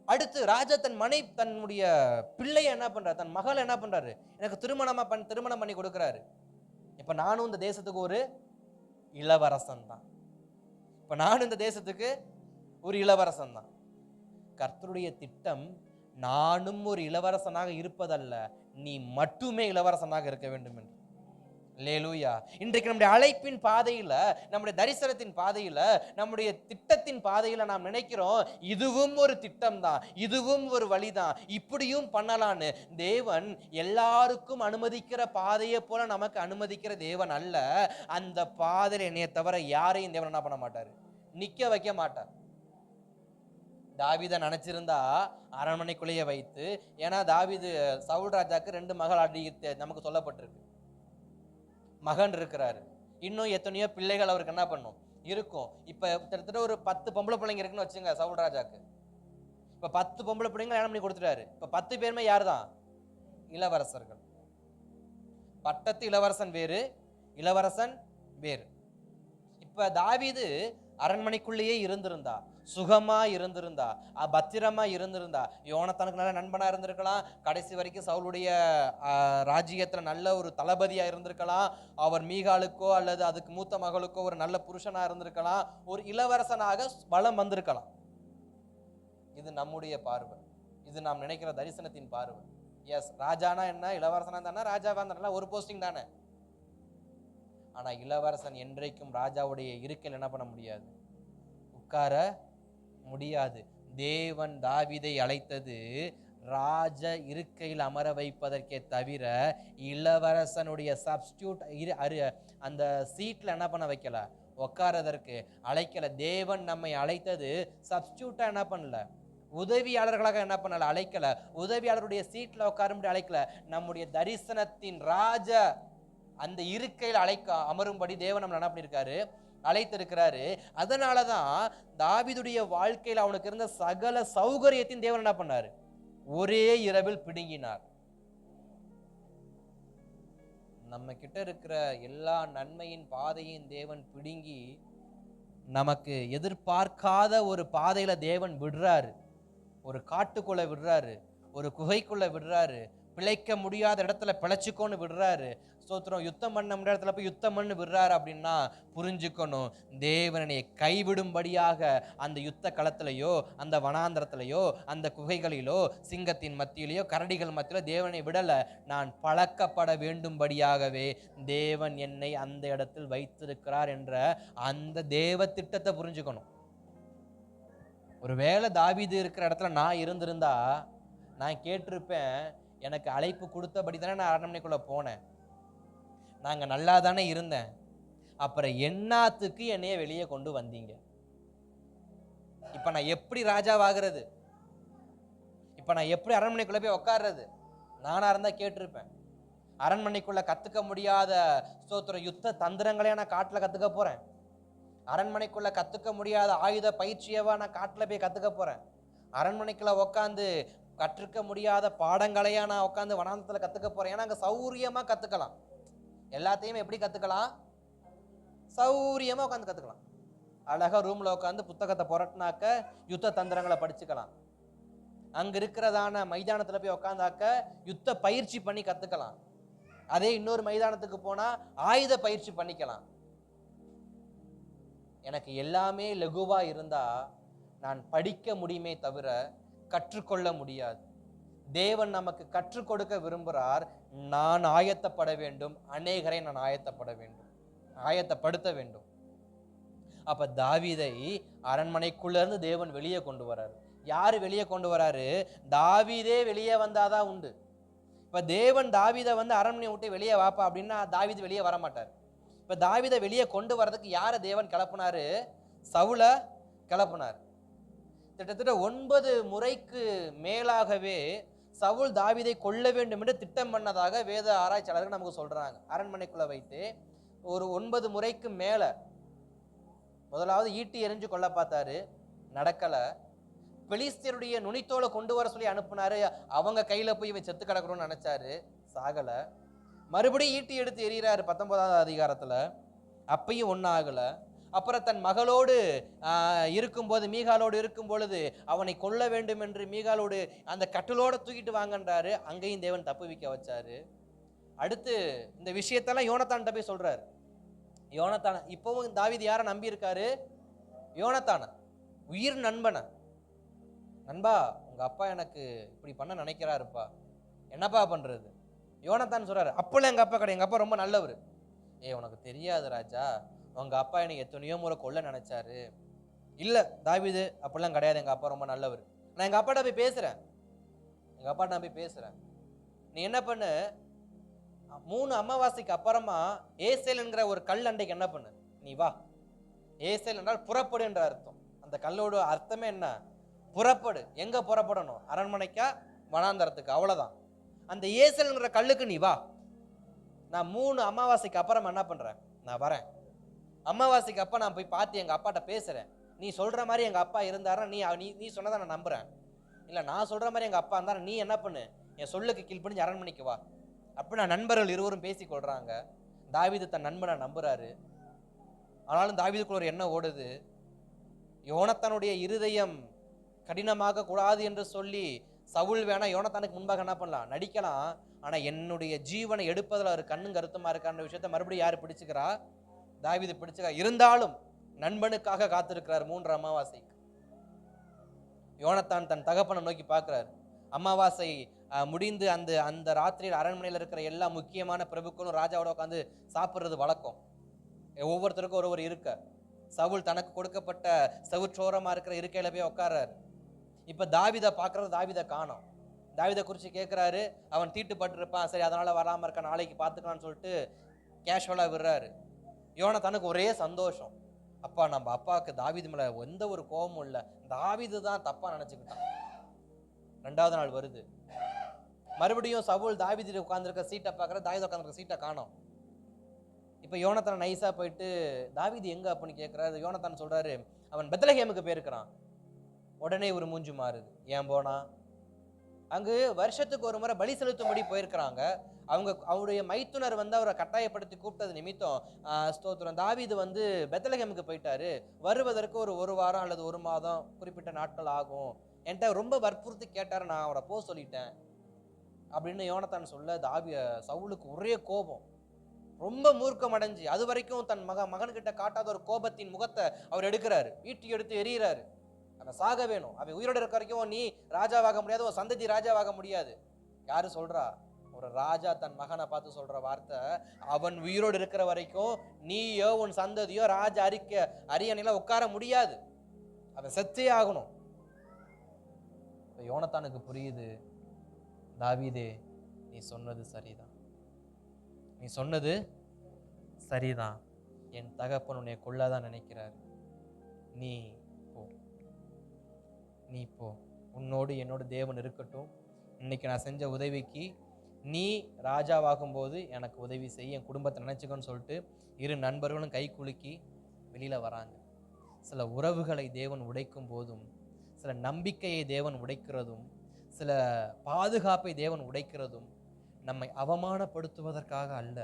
அடுத்து ராஜா தன்னுடைய பிள்ளைய என்ன பண்றாரு, தன் மகளை என்ன பண்றாரு, எனக்கு திருமணம் பண்ணி கொடுக்கிறாரு. இப்ப நானும் இந்த தேசத்துக்கு ஒரு இளவரசன் தான். இப்ப நானும் இந்த தேசத்துக்கு ஒரு இளவரசன் தான். கர்த்தருடைய திட்டம் நானும் ஒரு இளவரசனாக இருப்பதல்ல, நீ மட்டுமே இளவரசனாக இருக்க வேண்டும் என்று. அல்லேலூயா. இன்றைக்கு நம்முடைய அழைப்பின் பாதையில, நம்முடைய தரிசனத்தின் பாதையில, நம்முடைய திட்டத்தின் பாதையில நாம் நினைக்கிறோம் இதுவும் ஒரு திட்டம் தான், இதுவும் ஒரு வழிதான், இப்படியும் பண்ணலான்னு. தேவன் எல்லாருக்கும் அனுமதிக்கிற பாதையை போல நமக்கு அனுமதிக்கிற தேவன் அல்ல. அந்த பாதையில என்னைய தவிர யாரையும் தேவன் என்ன பண்ண மாட்டாரு, நிக்க வைக்க மாட்டார். தாவீதை நினைச்சிருந்தா அரண்மனைக்குள்ளேயே வைத்து, ஏன்னா தாவீது சவுல் ராஜாக்கு 2 மகள் அடி நமக்கு சொல்லப்பட்டிருக்கு. மகன் இருக்கிறாரு, இன்னும் எத்தனையோ பிள்ளைகள் அவருக்கு என்ன பண்ணும் இருக்கும். இப்ப கிட்டத்தட்ட ஒரு 10 பொம்பளை பிள்ளைங்க இருக்குன்னு வச்சுங்க சவுல் ராஜாக்கு. இப்ப 10 பொம்பளை பிள்ளைங்க கல்யாணம் பண்ணி கொடுத்துட்டாரு. இப்ப 10 பேருமே யாரு தான்? இளவரசர்கள். பட்டத்து இளவரசன் வேறு, இளவரசன் வேறு. இப்ப தாவீது அரண்மனைக்குள்ளேயே இருந்திருந்தா, சுகமா இருந்திருந்தா, பத்திரமா இருந்திருந்தா, யோனத்தானுக்கு நல்ல நண்பனா இருந்திருக்கலாம், கடைசி வரைக்கும் சவுலுடைய ராஜ்யத்துல நல்ல ஒரு தளபதியா இருந்திருக்கலாம், அவர் மீகாலுக்கோ அல்லது அதுக்கு மூத்த மகளுக்கோ ஒரு நல்ல புருஷனா இருந்திருக்கலாம், ஒரு இளவரசனாக பலம் வந்திருக்கலாம். இது நம்முடைய பார்வை, இது நாம் நினைக்கிற தரிசனத்தின் பார்வை. எஸ், ராஜானா என்ன, இளவரசனா தானே, ராஜாவா இருந்தா ஒரு போஸ்டிங் தானே. ஆனா இளவரசன் என்றைக்கும் ராஜாவுடைய இருக்கையில் என்ன பண்ண முடியாது, உட்கார முடியாது. தேவன் தாவீதை அழைத்தது ராஜ இருக்கையில் அமர வைப்பதற்கே தவிர இளவரசனுடைய சப்ஸ்டியூட் அந்த சீட்ல என்ன பண்ண வைக்கல, உட்காரதற்கு அழைக்கல. தேவன் நம்மை அழைத்தது சப்ஸ்டியூட்டா என்ன பண்ணல, உதவியாளர்களாக என்ன பண்ணல, அழைக்கல. உதவியாளருடைய சீட்ல உட்காரும்படி அழைக்கல. நம்முடைய தரிசனத்தின் ராஜ அந்த இருக்கையில் அமரும்படி தேவன் நம்ம என்ன பண்ணிருக்காரு, அழைத்திருக்கிறாரு. அதனாலதான் தாவீதுடைய வாழ்க்கையில் அவனுக்கு இருந்த சகல சௌகரியத்தின் தேவன் என்ன பண்ணாரு, ஒரே இரவில் பிடுங்கினார். நம்ம கிட்ட இருக்கிற எல்லா நன்மையின் பாதையின் தேவன் பிடுங்கி நமக்கு எதிர்பார்க்காத ஒரு பாதையில தேவன் விடுறாரு. ஒரு காட்டுக்குள்ள விடுறாரு, ஒரு குகைக்குள்ள விடுறாரு, பிழைக்க முடியாத இடத்துல பிழைச்சிக்கோன்னு விடுறாரு. ஸ்தோத்திரம். யுத்தம் பண்ண முடியாத இடத்துல போய் யுத்தம் பண்ணு விடுறாரு. அப்படின்னா புரிஞ்சுக்கணும், தேவனை கைவிடும்படியாக அந்த யுத்த களத்திலேயோ, அந்த வனாந்திரத்திலேயோ, அந்த குகைகளிலோ, சிங்கத்தின் மத்தியிலேயோ, கரடிகள் மத்தியிலோ தேவனை விடல. நான் பழக்கப்பட வேண்டும்படியாகவே தேவன் என்னை அந்த இடத்தில் வைத்திருக்கிறார் என்ற அந்த தேவ திட்டத்தை புரிஞ்சுக்கணும். ஒருவேளை தாவீது இருக்கிற இடத்துல நான் இருந்திருந்தா நான் கேட்டிருப்பேன், எனக்கு அழைப்பு கொடுத்தபடி தானே நான் அரண்மனைக்குள்ள போனேன், நாங்க நல்லா தானே இருந்தேன், அப்புறம் என்னாத்துக்கு என்னைய வெளியே கொண்டு வந்தீங்க? இப்ப நான் எப்படி ராஜாவாகிறது, இப்ப நான் எப்படி அரண்மனைக்குள்ள போய் உட்கார்றது? நானா இருந்தா கேட்டிருப்பேன். அரண்மனைக்குள்ள கத்துக்க முடியாத ஸ்தோத்திரம் யுத்த தந்திரங்களே நான் காட்டுல கத்துக்க போறேன். அரண்மனைக்குள்ள கத்துக்க முடியாத ஆயுத பயிற்சியவா நான் காட்டுல போய் கத்துக்க போறேன். அரண்மனைக்குள்ள உட்காந்து கற்றுக்க முடியாத பாடங்களையா நான் உட்காந்து வனாந்தரத்துல கத்துக்க போறேன். ஏன்னா அங்க சௌரியமா கத்துக்கலாம். எல்லாத்தையும் எப்படி கத்துக்கலாம்? சௌரியமா உட்காந்து கத்துக்கலாம். அழகா ரூம்ல உட்காந்து புத்தகத்தை புரட்டினாக்க யுத்த தந்திரங்களை படிச்சுக்கலாம். அங்க இருக்கிறதான மைதானத்துல போய் உட்காந்தாக்க யுத்த பயிற்சி பண்ணி கத்துக்கலாம். அதே இன்னொரு மைதானத்துக்கு போனா ஆயுத பயிற்சி பண்ணிக்கலாம். எனக்கு எல்லாமே லகுவா இருந்தா நான் படிக்க முடியுமே தவிர கற்றுக்கொள்ள முடியாது. தேவன் நமக்கு கற்றுக் கொடுக்க விரும்புகிறார். நான் ஆயத்தப்பட வேண்டும், அநேகரை நான் ஆயத்தப்படுத்த வேண்டும். அப்ப தாவீதை அரண்மனைக்குள்ள இருந்து தேவன் வெளியே கொண்டு வராரு. யாரு வெளியே கொண்டு வராரு? தாவீதே வெளியே வந்தாதான் உண்டு. இப்ப தேவன் தாவீதை அரண்மனை விட்டு வெளியே வாப்பா அப்படின்னா தாவீது வெளியே வர மாட்டார். இப்ப தாவீதை வெளியே கொண்டு வர்றதுக்கு யார தேவன் கிளப்புனாரு? சவுல கிளப்புனார். கிட்டத்தட்ட 9 முறைக்கு மேலாகவே சவுல் தாவீதை கொல்ல வேண்டும் என்று திட்டம் பண்ணதாக வேத ஆராய்ச்சியாளர்கள் நமக்கு சொல்றாங்க. அரண்மனைக்குள்ள வைத்து ஒரு 9 முறைக்கு மேல முதலாவது ஈட்டி எறிஞ்சு கொல்ல பார்த்தாரு, நடக்கல. பெலிஸ்தியருடைய நுனித்தோலை கொண்டு வர சொல்லி அனுப்புனாரு, அவங்க கையில போய் இவன் செத்து கிடக்கணும்னு நினைச்சாரு, சாகல. மறுபடியும் ஈட்டி எடுத்து எறிகிறாரு 19வது அதிகாரத்துல, அப்பையும் ஒன்னாகல. அப்புறம் தன் மகளோடு இருக்கும்போது, மீகாலோடு இருக்கும் பொழுது அவனை கொல்ல வேண்டும் என்று மீகாலோடு அந்த கட்டிலோட தூக்கிட்டு வாங்கன்றாரு, அங்கேயும் தேவன் தப்புவிக்க வச்சாரு. அடுத்து இந்த விஷயத்தெல்லாம் யோனத்தான்கிட்ட போய் சொல்றாரு. யோனத்தான இப்பவும் தாவீது யாரை நம்பி இருக்காரு? யோனத்தான, உயிர் நண்பனை. நண்பா, உங்க அப்பா எனக்கு இப்படி பண்ண நினைக்கிறாருப்பா, என்னப்பா பண்றது? யோனத்தான் சொல்றாரு, அப்பெல்லாம் எங்க அப்பா கிடையாது, எங்க அப்பா ரொம்ப நல்லவர். உனக்கு தெரியாது ராஜா, உங்க அப்பா என்னை எத்தனையோ முறை கொல்ல நினைச்சாரு. இல்ல தாவீது, அப்படிலாம் கிடையாது, எங்க அப்பா ரொம்ப நல்லவர். நான் எங்க அப்பாட்ட போய் பேசுறேன், நீ என்ன பண்ணு, 3 அமாவாசைக்கு அப்புறமா ஏசேல் என்கிற ஒரு கல் அண்டைக்கு என்ன பண்ணு, நீ வா. ஏசேல் என்றால் புறப்படு என்ற அர்த்தம். அந்த கல்லோட அர்த்தமே என்ன? புறப்படு. எங்க புறப்படணும்? அரண்மனைக்கா வனாந்தரத்துக்கு, அவ்வளவுதான். அந்த ஏசேல் என்கிற கல்லுக்கு நீ வா. நான் 3 அமாவாசைக்கு அப்புறம் என்ன பண்றேன், நான் வரேன். அமாவாசைக்கு அப்ப நான் போய் பார்த்து எங்க அப்பாட்ட பேசுறேன். நீ சொல்ற மாதிரி எங்க அப்பா இருந்தாரா, நீ சொன்னதை நான் நம்புறேன். இல்ல நான் சொல்ற மாதிரி எங்க அப்பா இருந்தாரா, நீ என்ன பண்ணு, என் சொல்லுக்கு கீழ்ப்படிஞ்சு அரண்மனைக்கு வா. அப்ப நான் நண்பர்கள் இருவரும் பேசி கொள்றாங்க. தாவீது தன் நண்பனை நம்புறாரு. ஆனாலும் தாவீதுக்குள்ள ஒரு எண்ணம் ஓடுது, யோனத்தானுடைய இருதயம் கடினமாக கூடாது என்று சொல்லி சவுல் வேணா யோனத்தானுக்கு முன்பாக என்ன பண்ணலாம், நடிக்கலாம். ஆனா என்னுடைய ஜீவனை எடுப்பதில் ஒரு கண்ணும் கருத்துமா இருக்கான்ற விஷயத்த மறுபடியும் யாரு பிடிச்சுக்கிறா? தாவீது பிடிச்சுக்கிறா. இருந்தாலும் நண்பனுக்காக காத்திருக்கிறார் 3 அமாவாசைக்கு. யோனத்தான் தன் தகப்பனை நோக்கி பார்க்கிறார். அமாவாசை முடிந்து அந்த ராத்திரியில் அரண்மனையில் இருக்கிற எல்லா முக்கியமான பிரபுக்களும் ராஜாவோட உட்காந்து சாப்பிட்றது வழக்கம். ஒவ்வொருத்தருக்கும் ஒருவர் இருக்க. சவுல் தனக்கு கொடுக்கப்பட்ட செவுற்றோரமா இருக்கிற இருக்கையில போய் உட்கார்றாரு. இப்ப தாவீதை பார்க்கறது, தாவீதை காணோம். தாவீதை குறித்து கேட்கிறாரு, அவன் தீட்டுப்பட்டு இருப்பான், சரி அதனால வராம இருக்க, நாளைக்கு பார்த்துக்கலாம்னு சொல்லிட்டு கேஷுவலா விடுறாரு. யோனத்தானுக்கு ஒரே சந்தோஷம், அப்பா நம்ம அப்பாவுக்கு தாவீது மேல எந்த ஒரு கோபமும் இல்லை, தாவீது தான் தப்பா நினைச்சுக்கிட்டான். 2வது நாள் வருது, மறுபடியும் சவுல் தாவீது உட்கார்ந்துருக்க சீட்டை பார்க்கற, தாவீது உட்கார்ந்துருக்க சீட்டை காணோம். இப்ப யோனத்தான் நைஸா போயிட்டு தாவீது எங்க அப்படின்னு கேட்கிறாரு. யோனத்தான் சொல்றாரு, அவன் பெத்லகேமுக்கு போயிருக்கிறான். உடனே ஒரு மூஞ்சி மாறுது. ஏன் போனா? அங்கு வருஷத்துக்கு ஒரு முறை பலி செலுத்தும்படி போயிருக்கிறாங்க. அவருடைய மைத்துனர் அவரை கட்டாயப்படுத்தி கூப்பிட்டது நிமித்தம் ஸ்தோத்திரம், தாவீது பெத்லகேமுக்கு போயிட்டாரு, வருவதற்கு ஒரு வாரம் அல்லது 1 மாதம் குறிப்பிட்ட நாட்கள் ஆகும், என்கிட்ட ரொம்ப வற்புறுத்தி கேட்டாரு, நான் அவரை போக சொல்லிட்டேன் அப்படின்னு யோனத்தான் சொல்ல, சவுலுக்கு ஒரே கோபம், ரொம்ப மூர்க்கம் அடைஞ்சு அது வரைக்கும் தன் மகன்கிட்ட காட்டாத ஒரு கோபத்தின் முகத்தை அவர் எடுக்கிறாரு, ஈட்டி எடுத்து எறிகிறாரு. அவன் சாக வேணும், அவன் உயிரோடு இருக்க வரைக்கும் நீ ராஜாவாக முடியாது, ஒரு சந்ததி ராஜாவாக முடியாது. யாரு சொல்றா? ஒரு ராஜா தன் மகனை பார்த்து சொல்ற வார்த்தை, அவன் உயிரோடு இருக்கிற வரைக்கும் நீயோ உன் சந்ததியோ ராஜா அரியணையில உட்கார முடியாது, அவன் செத்தே ஆகணும். யோனத்தானுக்கு புரியுது, தாவீதே நீ சொன்னது சரிதான், என் தகப்பன் உன்னை கொல்லதான் நினைக்கிறார், நீ போ, உன்னோடு என்னோட தேவன் இருக்கட்டும், இன்னைக்கு நான் செஞ்ச உதவிக்கு நீ ராஜாவாகும் போது எனக்கு உதவி செய்ய, என் குடும்பத்தை நினைச்சுக்கோன்னு சொல்லிட்டு 2 நண்பர்களும் கை குலுக்கி வெளியில வராங்க. சில உறவுகளை தேவன் உடைக்கும் போதும், சில நம்பிக்கையை தேவன் உடைக்கிறதும், சில பாதுகாப்பை தேவன் உடைக்கிறதும் நம்மை அவமானப்படுத்துவதற்காக அல்ல,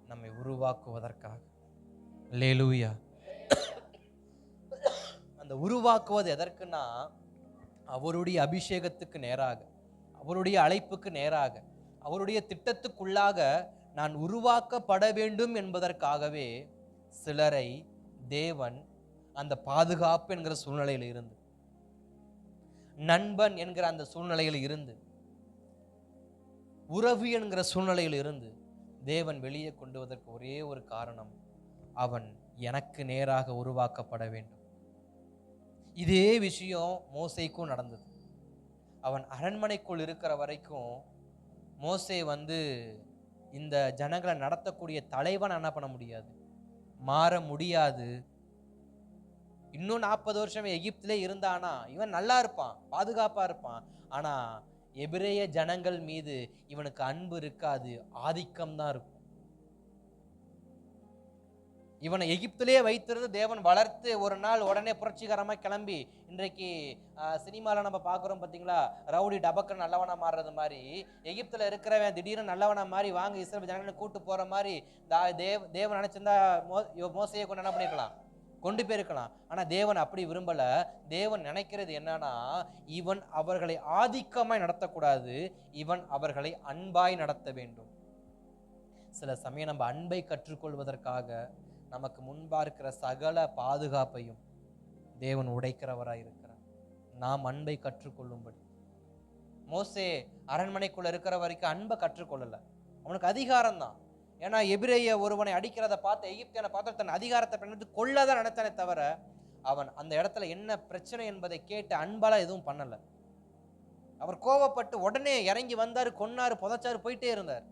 நம்மை உருவாக்குவதற்காக. அல்லேலூயா. அந்த உருவாக்குவது எதற்குன்னா, அவருடைய அபிஷேகத்துக்கு நேராக, அவருடைய அழைப்புக்கு நேராக, அவருடைய திட்டத்துக்குள்ளாக நான் உருவாக்கப்பட வேண்டும் என்பதற்காகவே சிலரை தேவன் அந்த பாதுகாப்பு என்கிற சூழ்நிலையில் இருந்து, நண்பன் என்கிற அந்த சூழ்நிலையில் இருந்து, உறவு என்கிற சூழ்நிலையில் இருந்து தேவன் வெளியே கொண்டு வருவதற்கு ஒரே ஒரு காரணம், அவன் எனக்கு நேராக உருவாக்கப்பட வேண்டும். இதே விஷயம் மோசேக்கும் நடந்தது. அவன் அரண்மனைக்குள் இருக்கிற வரைக்கும் மோசே இந்த ஜனங்களை நடத்தக்கூடிய தலைவன் என்ன பண்ண முடியாது, மாற முடியாது. இன்னும் 40 வருஷம் எகிப்திலே இருந்தானா இவன் நல்லா இருப்பான், பாதுகாப்பா இருப்பான். ஆனா எபிரேய ஜனங்கள் மீது இவனுக்கு அன்பு இருக்காது, ஆதிக்கம் தான் இருக்கும். இவனை எகிப்திலே வைத்திருந்து தேவன் வளர்த்து ஒரு நாள் உடனே புரட்சிகரமாக கிளம்பி, இன்றைக்கு சினிமாவில் நம்ம பார்க்குறோம் பார்த்தீங்களா, ரவுடி டபக்கன் நல்லவனா மாறுறது மாதிரி, எகிப்தில் இருக்கிறவன் திடீர்னு நல்லவனா மாதிரி வாங்க இஸ்ரவேல் ஜனங்களை கூட்டு போகிற மாதிரி தேவன் நினச்சிருந்தா மோசையை கொண்டு என்ன பண்ணிருக்கலாம், கொண்டு போயிருக்கலாம். ஆனால் தேவன் அப்படி விரும்பலை. தேவன் நினைக்கிறது என்னன்னா, இவன் அவர்களை ஆதிக்கமாய் நடத்தக்கூடாது, இவன் அவர்களை அன்பாய் நடத்த வேண்டும். சில சமயம் நம்ம அன்பை கற்றுக்கொள்வதற்காக நமக்கு முன்பா இருக்கிற சகல பாதுகாப்பையும் தேவன் உடைக்கிறவராய் இருக்கிறார், நாம் அன்பை கற்றுக்கொள்ளும்படி. மோசே அரண்மனைக்குள்ள இருக்கிற வரைக்கும் அன்பை கற்றுக்கொள்ளல, அவனுக்கு அதிகாரம் தான். ஏன்னா எபிரேய ஒருவனை அடிக்கிறத பார்த்து, எகிப்தியனை பார்த்து தன் அதிகாரத்தை பயன்படுத்தி கொள்ளதான் நினைத்தானே தவிர, அவன் அந்த இடத்துல என்ன பிரச்சனை என்பதை கேட்டு அன்பால எதுவும் பண்ணல. அவர் கோபப்பட்டு உடனே இறங்கி வந்தாரு, கொன்னாரு, புதைச்சாரு, போயிட்டே இருந்தார்.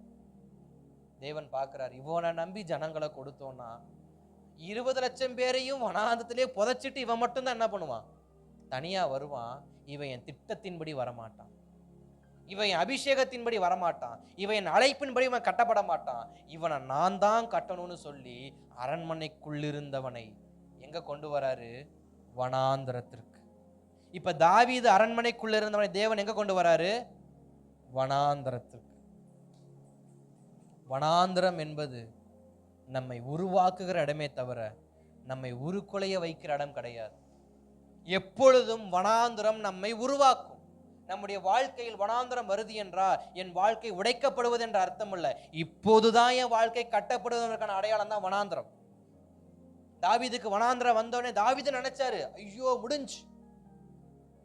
தேவன் பார்க்கிறார், இவனை நம்பி ஜனங்களை கொடுத்தோன்னா 20 லட்சம் பேரையும் வனாந்தத்திலே புதைச்சிட்டு இவன் மட்டும்தான் என்ன பண்ணுவான், தனியா வருவான். இவன் என் திட்டத்தின்படி வரமாட்டான், இவன் என் அபிஷேகத்தின்படி வரமாட்டான், இவன் என் அழைப்பின்படி இவன் கட்டப்பட மாட்டான், இவனை நான் தான் கட்டணும்னு சொல்லி அரண்மனைக்குள்ளிருந்தவனை எங்க கொண்டு வராரு, வனாந்திரத்திற்கு. இப்ப தாவீது அரண்மனைக்குள்ள இருந்தவனை தேவன் எங்க கொண்டு வராரு, வனாந்திரத்திற்கு. வனாந்திரம் என்பது நம்மை உருவாக்குகிற இடமே தவிர நம்மை உருக்குலைய வைக்கிற இடம் கிடையாது. எப்பொழுதும் வனாந்திரம் நம்மை உருவாக்கும். நம்முடைய வாழ்க்கையில் வனாந்திரம் வருது என்றால் என் வாழ்க்கை உடைக்கப்படுவது என்ற அர்த்தம் இல்லை, இப்போதுதான் என் வாழ்க்கை கட்டப்படுவதற்கான அடையாளம் தான் வனாந்திரம். தாவீதுக்கு வனாந்திரம் வந்தோடனே தாவீது நினைச்சாரு, ஐயோ முடிஞ்சு.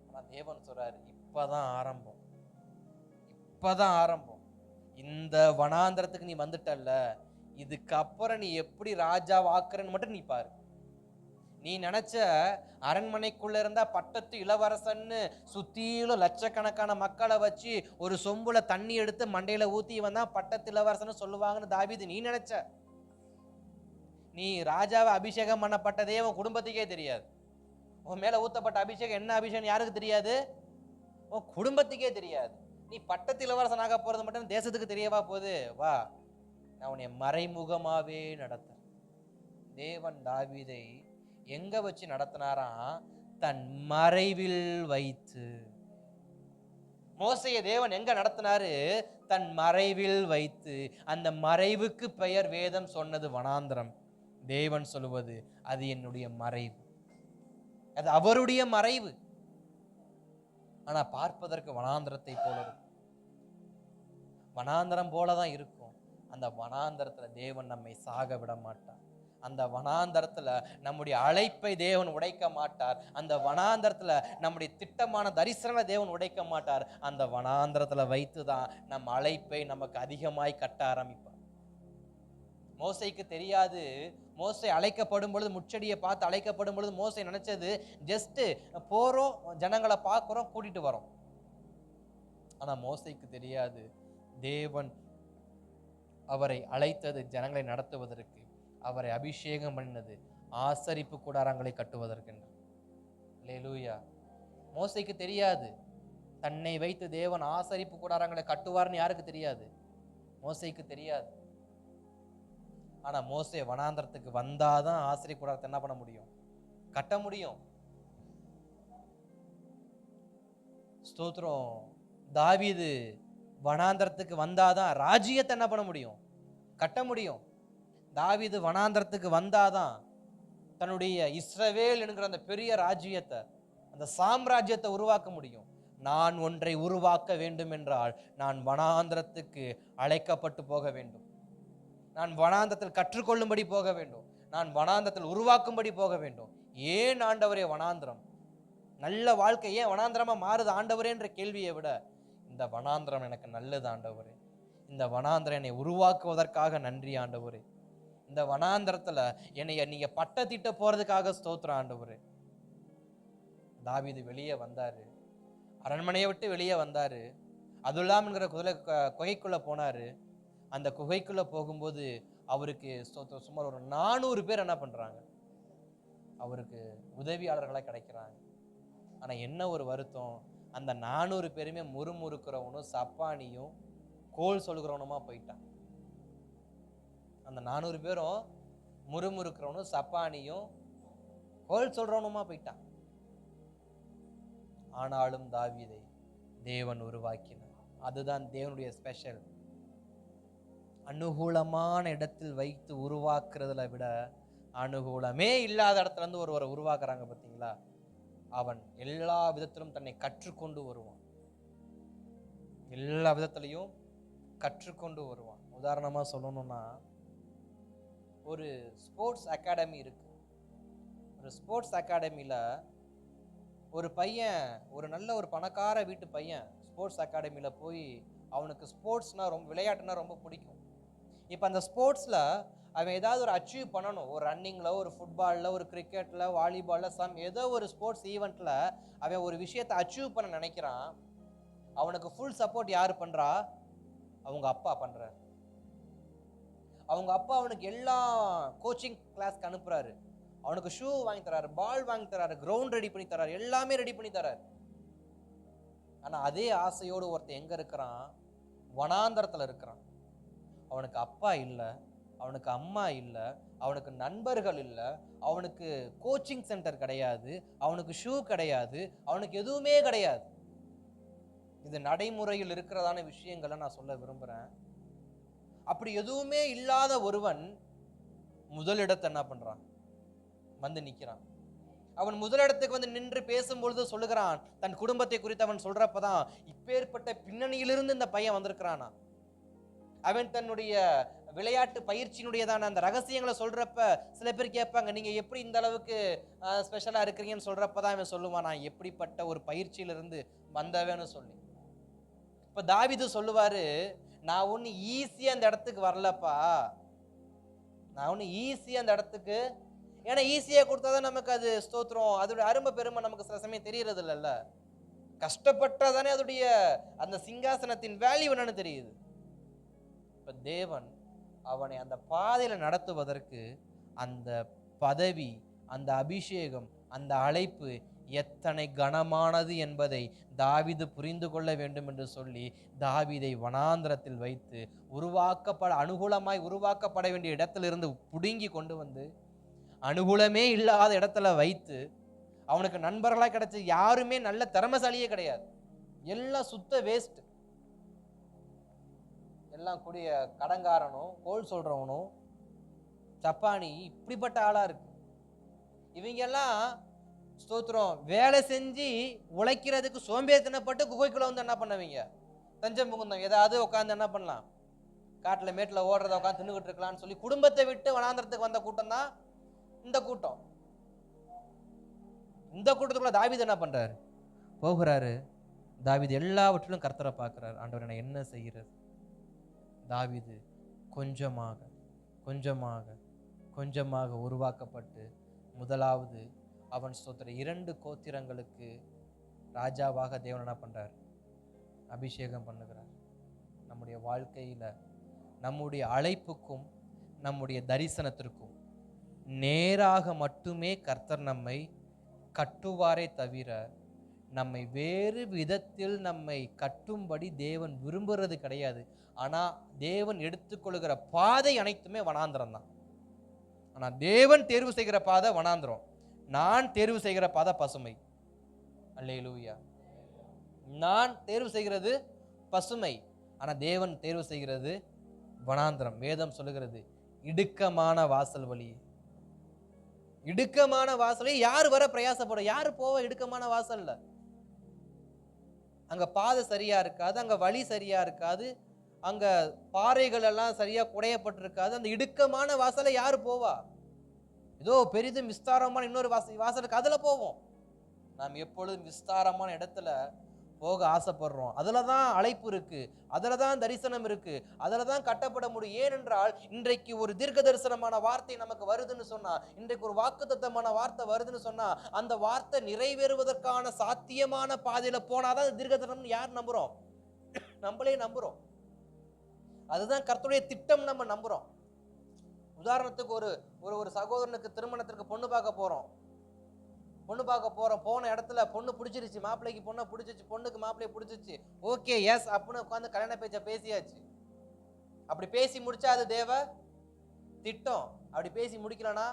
ஆனா தேவன் சொல்றாரு, இப்பதான் ஆரம்பம், இப்பதான் ஆரம்பம். இந்த வனாந்திரத்துக்கு நீ வந்துட்டல்ல, இதுக்கப்புறம் நீ எப்படி ராஜா வாக்குறன்னு மட்டும் நீ பாரு. நீ நினைச்ச அரண்மனைக்குள்ள இருந்தா பட்டத்து இளவரசன்னு சுத்திலும் லட்சக்கணக்கான மக்களை வச்சு ஒரு சொம்புல தண்ணி எடுத்து மண்டையில ஊத்தி வந்தா பட்டத்து இளவரசன்னு சொல்லுவாங்கன்னு தாவீது நீ நினைச்ச. நீ ராஜாவை அபிஷேகம் பண்ணப்பட்டதே உன் குடும்பத்துக்கே தெரியாது. உன் மேல ஊத்தப்பட்ட அபிஷேகம் என்ன அபிஷேகம் யாருக்கு தெரியாது, உன் குடும்பத்துக்கே தெரியாது. நீ பட்டத்து இளவரசனாக போறது மட்டும் தேசத்துக்கு தெரியவா போகுது, வா நான் உன்னை மறைமுகமாவே நடத்த. தேவன் தாவீதை எங்க வச்சு நடத்தினாராம், தன் மறைவில் வைத்து. மோசையை தேவன் எங்க நடத்தினாரு, தன் மறைவில் வைத்து. அந்த மறைவுக்கு பெயர் வேதம் சொன்னது வனாந்திரம். தேவன் சொல்லுவது அது என்னுடைய மறைவு, அது அவருடைய மறைவு. ஆனா பார்ப்பதற்கு வனாந்திரத்தை போல இருக்கும், வனாந்திரம் போலதான் இருக்கும். அந்த வனாந்தரத்துல தேவன் நம்மை சாக விட மாட்டார். அந்த வனாந்தரத்துல நம்முடைய அழைப்பை தேவன் உடைக்க மாட்டார். அந்த வனாந்தரத்துல நம்முடைய திட்டமான தரிசன தேவன் உடைக்க மாட்டார். அந்த வனாந்தரத்துல வைத்துதான் நம் அழைப்பை நமக்கு அதிகமாய் கட்ட ஆரம்பிப்பார். மோசைக்கு தெரியாது, மோசை அழைக்கப்படும் பொழுது, முச்செடியை பார்த்து அழைக்கப்படும் பொழுது மோசை நினைச்சது ஜஸ்ட் போறோம், ஜனங்களை பார்க்கிறோம், கூட்டிட்டு வரோம். ஆனா மோசைக்கு தெரியாது, தேவன் அவரை அழைத்தது ஜனங்களை நடத்துவதற்கு, அவரை அபிஷேகம் பண்ணினது ஆசரிப்பு கூடாரங்களை கட்டுவதற்கு. அல்லேலூயா. மோசைக்கு தெரியாது, தன்னை வைத்து தேவன் ஆசரிப்பு கூடாரங்களை கட்டுவார்னு யாருக்கு தெரியாது, மோசைக்கு தெரியாது. ஆனா மோசே வனாந்தரத்துக்கு வந்தாதான் ஆசரிப்பு கூடாரத்தை என்ன பண்ண முடியும், கட்ட முடியும். ஸ்தோத்திரம். தாவீது வனாந்தரத்துக்கு வந்தாதான் ராஜ்யத்தை என்ன பண்ண முடியும், கட்ட முடியும். தாவீது வனாந்தரத்துக்கு வந்தாதான் தன்னுடைய இஸ்ரவேல் என்கிற அந்த பெரிய ராஜ்யத்தை, அந்த சாம்ராஜ்யத்தை உருவாக்க முடியும். நான் ஒன்றை உருவாக்க வேண்டும் என்றால் நான் வனாந்தரத்துக்கு அழைக்கப்பட்டு போக வேண்டும், நான் வனாந்தரத்தில் கற்றுக்கொள்ளும்படி போக வேண்டும், நான் வனாந்தரத்தில் உருவாக்கும்படி போக வேண்டும். ஏன் ஆண்டவரே வனாந்திரம், நல்ல வாழ்க்கை ஏன் வனாந்திரமா மாறுது ஆண்டவரே என்ற கேள்வியை விட, இந்த வனாந்திரம் எனக்கு நல்லது ஆண்டவரே, இந்த வனாந்திரம் என்னை உருவாக்குவதற்காக நன்றி ஆண்டவரே, இந்த வனாந்திரத்துல என்னைய நீங்க பட்டத்திட்ட போறதுக்காக ஸ்தோத்திரம் ஆண்டவரே. தாவீது வெளியே வந்தாரு, அரண்மனையை விட்டு வெளியே வந்தாரு, அதுல்லாம்ங்கிற குகைக்குள்ள போனாரு. அந்த குகைக்குள்ள போகும்போது அவருக்கு சுமார் ஒரு 400 பேர் என்ன பண்றாங்க, அவருக்கு உதவியாளர்களாக கிடைக்கிறாங்க. ஆனா என்ன ஒரு வருத்தம், அந்த 400 பேருமே முறுமுறுக்கிறவனும் சப்பானியும் கோல் சொல்கிறவனுமா போயிட்டான். அந்த 400 பேரும் முறுமுறுக்கிறவனும் சப்பானியும் கோல் சொல்றவனுமா போயிட்டான். ஆனாலும் தாவீதை தேவன் உருவாக்கினார். அதுதான் தேவனுடைய ஸ்பெஷல். அனுகூலமான இடத்தில் வைத்து உருவாக்குறதுல விட அனுகூலமே இல்லாத இடத்துல இருந்து ஒருவரை உருவாக்குறாங்க பார்த்தீங்களா, அவன் எல்லா விதத்திலும் தன்னை கற்றுக்கொண்டு வருவான். எல்லா விதத்திலையும் கற்றுக்கொண்டு வருவான். உதாரணமா சொல்லணும்னா, ஒரு ஸ்போர்ட்ஸ் அகாடமி இருக்கு. ஒரு ஸ்போர்ட்ஸ் அகாடமியில ஒரு பையன், ஒரு நல்ல ஒரு பணக்கார வீட்டு பையன் ஸ்போர்ட்ஸ் அகாடமியில போய் அவனுக்கு ஸ்போர்ட்ஸ்னா ரொம்ப, விளையாட்டுனா ரொம்ப பிடிக்கும். இப்போ அந்த ஸ்போர்ட்ஸ்ல அவன் ஏதாவது ஒரு அச்சீவ் பண்ணணும். ஒரு ரன்னிங்ல, ஒரு ஃபுட்பால்ல, ஒரு கிரிக்கெட்ல, வாலிபால்ல, ஏதோ ஒரு ஸ்போர்ட்ஸ் ஈவெண்ட்ல அவன் ஒரு விஷயத்தை அச்சீவ் பண்ண நினைக்கிறான். அவனுக்கு ஃபுல் சப்போர்ட் யாரு பண்றா? அவங்க அப்பா பண்றாரு. அவங்க அப்பா அவனுக்கு எல்லா கோச்சிங் கிளாஸ்க்கு அனுப்புறாரு. அவனுக்கு ஷூ வாங்கி தராரு, பால் வாங்கி தராரு, கிரவுண்ட் ரெடி பண்ணி தராரு, எல்லாமே ரெடி பண்ணி தராரு. ஆனா அதே ஆசையோடு ஒருத்தன் எங்க இருக்கிறான்? வனாந்தரத்துல இருக்கிறான். அவனுக்கு அப்பா இல்லை, அவனுக்கு அம்மா இல்லை, அவனுக்கு நண்பர்கள் இல்லை, அவனுக்கு கோச்சிங் சென்டர் கிடையாது, அவனுக்கு ஷூ கிடையாது, அவனுக்கு எதுவுமே கிடையாது. இது நடைமுறையில் இருக்கிறதான விஷயங்களை நான் சொல்ல விரும்புறேன். அப்படி எதுவுமே இல்லாத ஒருவன் முதலிடத்தை என்ன பண்றான்? வந்து நிக்கிறான். அவன் முதலிடத்துக்கு வந்து நின்று பேசும்பொழுது சொல்லுகிறான், தன் குடும்பத்தை குறித்து அவன் சொல்றப்பதான், இப்பேற்பட்ட பின்னணியிலிருந்து இந்த பையன் வந்திருக்கிறானா. அவன் தன்னுடைய விளையாட்டு பயிற்சியினுடையதான அந்த ரகசியங்களை சொல்றப்ப சில பேர் கேட்பாங்க, நீங்க எப்படி இந்த அளவுக்கு ஸ்பெஷலா இருக்கிறீங்கன்னு சொல்றப்பதான் அவன் சொல்லுவான், நான் எப்படிப்பட்ட ஒரு பயிற்சியிலிருந்து வந்தவன்னு சொல்லி. இப்ப தாவீது சொல்லுவாரு, நான் ஒண்ணு ஈஸியா அந்த இடத்துக்கு வரலப்பா, நான் ஒண்ணு ஈஸியா அந்த இடத்துக்கு, ஏன்னா ஈஸியா கொடுத்தாதான் நமக்கு அது ஸ்தோத்திரம், அதோட அருமை பெருமை நமக்கு சில சமயம் தெரியறது இல்லைல்ல. கஷ்டப்பட்டாதானே அதோடைய அந்த சிங்காசனத்தின் வேல்யூ என்னன்னு தெரியுது. இப்ப தேவன் அவனை அந்த பாதையில நடத்துவதற்கு அந்த பதவி, அந்த அபிஷேகம், அந்த அழைப்பு எத்தனை கனமானது என்பதை தாவீது புரிந்து கொள்ள வேண்டும் என்று சொல்லி தாவீதை வனாந்திரத்தில் வைத்து அனுகூலமாய் உருவாக்கப்பட வேண்டிய இடத்திலிருந்து புடுங்கி கொண்டு வந்து அனுகூலமே இல்லாத இடத்துல வைத்து, அவனுக்கு நண்பர்களாக கிடைச்ச யாருமே நல்ல திறமைசாலியே கிடையாது, எல்லாம் சுத்த வேஸ்ட், எல்லாம் கூடிய கடங்காரனும் கோல் சொல்றவனும் சப்பானி, இப்படிப்பட்ட ஆளா இருக்கு. இவங்க எல்லாம் ஸ்தோத்திரம் வேலை செஞ்சு உழைக்கிறதுக்கு சோம்பேறித்தனப்பட்டு குகைக்குள்ள வந்து என்ன பண்ணுவீங்க? தஞ்சம் புகுந்தோம். ஏதாவது உட்காந்து என்ன பண்ணலாம், காட்டுல மேட்டுல ஓடுறத உட்காந்து தின்னுகிட்டு இருக்கலாம்னு சொல்லி குடும்பத்தை விட்டு வனாந்திரத்துக்கு வந்த கூட்டம் தான் இந்த கூட்டம். இந்த கூட்டத்துக்குள்ள தாவீது என்ன பண்றாரு? போகிறாரு. தாவீது எல்லாவற்றிலும் கர்த்தரை பார்க்கிறார். ஆண்டவர் என்ன என்ன செய்கிறது? தாவீது கொஞ்சமாக கொஞ்சமாக கொஞ்சமாக உருவாக்கப்பட்டு முதலாவது அவன் ஸ்தோத்திர 2 கோத்திரங்களுக்கு ராஜாவாக தேவன் என்ன பண்றார்? அபிஷேகம் பண்ணுகிறார். நம்முடைய வாழ்க்கையில நம்முடைய அழைப்புக்கும் நம்முடைய தரிசனத்திற்கும் நேராக மட்டுமே கர்த்தர் நம்மை கட்டுவாரே தவிர நம்மை வேறு விதத்தில் நம்மை கட்டும்படி தேவன் விரும்புறது கிடையாது. ஆனா தேவன் எடுத்துக்கொள்கிற பாதை அனைத்துமே வனாந்திரம் தான். ஆனா தேவன் தேர்வு செய்கிற பாதை வனாந்திரம், நான் தேர்வு செய்கிற பாதை பசுமை. அல்லேலூயா. நான் தேர்வு செய்கிறது பசுமை, ஆனா தேவன் தேர்வு செய்கிறது வனாந்திரம். வேதம் சொல்லுகிறது இடுக்கமான வாசல் வழி. இடுக்கமான வாசலை யாரு வர பிரயாசப்படும்? யாரு போவ இடுக்கமான வாசல்ல? அங்க பாதை சரியா இருக்காது, அங்க வழி சரியா இருக்காது, அங்க பாறைகள் எல்லாம் சரியா குடையப்பட்டிருக்காது. அந்த இடுக்கமான வாசலை யாரு போவா? ஏதோ பெரிதும் விஸ்தாரமான இன்னொரு வாசலுக்கு அதுல போவோம். நாம் எப்பொழுதும் விஸ்தாரமான இடத்துல போக ஆசைப்படுறோம். அதுலதான் அழைப்பு இருக்கு, அதுலதான் தரிசனம் இருக்கு, அதுலதான் கட்டப்பட முடியும். ஏனென்றால் இன்றைக்கு ஒரு தீர்க்க தரிசனமான வார்த்தை நமக்கு வருதுன்னு சொன்னா, இன்றைக்கு ஒரு வாக்குத்தத்தமான வார்த்தை வருதுன்னு சொன்னா, அந்த வார்த்தை நிறைவேறுவதற்கான சாத்தியமான பாதையில போனாதான் தீர்க்க தரிசனம் யார் நம்புறோம்? நம்மளே நம்புறோம். அதுதான் கர்த்தருடைய திட்டம், நம்ம நம்புறோம். உதாரணத்துக்கு ஒரு ஒரு சகோதரனுக்கு திருமணத்திற்கு பொண்ணு பார்க்க போறோம். பொண்ணு பார்க்க போறோம், போன இடத்துல பொண்ணு பிடிச்சிருச்சு, மாப்பிள்ளைக்கு பொண்ணை பிடிச்சிச்சு, பொண்ணுக்கு மாப்பிள்ளையை பிடிச்சிச்சு, ஓகே எஸ் அப்படின்னு உட்காந்து கல்யாண பேச்ச பேசியாச்சு. அப்படி பேசி முடிச்சா அது தேவ திட்டம். அப்படி பேசி முடிக்கலனா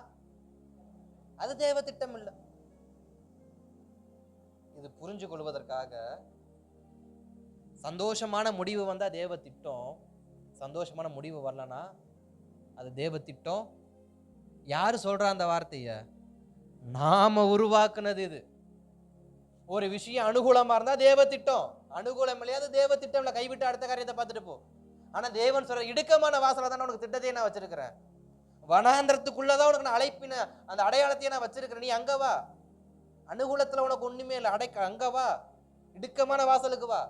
அது தேவ திட்டம் இல்லை. இது புரிஞ்சு கொள்வதற்காக சந்தோஷமான முடிவு வந்தா தேவ திட்டம், சந்தோஷமான முடிவு வரலனா அது தேவ திட்டம். யாரு சொல்றா அந்த வார்த்தைய? நாம உருவாக்குனது. இது ஒரு விஷயம் அனுகூலமா இருந்தா தேவ திட்டம், அனுகூலம் இல்லையா அது தேவ திட்டம் இல்ல. கைவிட்டு அடுத்த காரியத்தை பார்த்துட்டு போ. ஆனா தேவன் சொல்ற இடுக்கமான வாசல தானே உனக்கு திட்டத்தையே நான் வச்சிருக்கிறேன், வனாந்திரத்துக்குள்ளதான் உனக்கு நான் அழைப்பின அந்த அடையாளத்தையே நான் வச்சிருக்கிறேன், நீ அங்க வா. அனுகூலத்துல உனக்கு ஒண்ணுமே இல்லை, அங்க வா, இடுக்கமான வாசலுக்கு வா.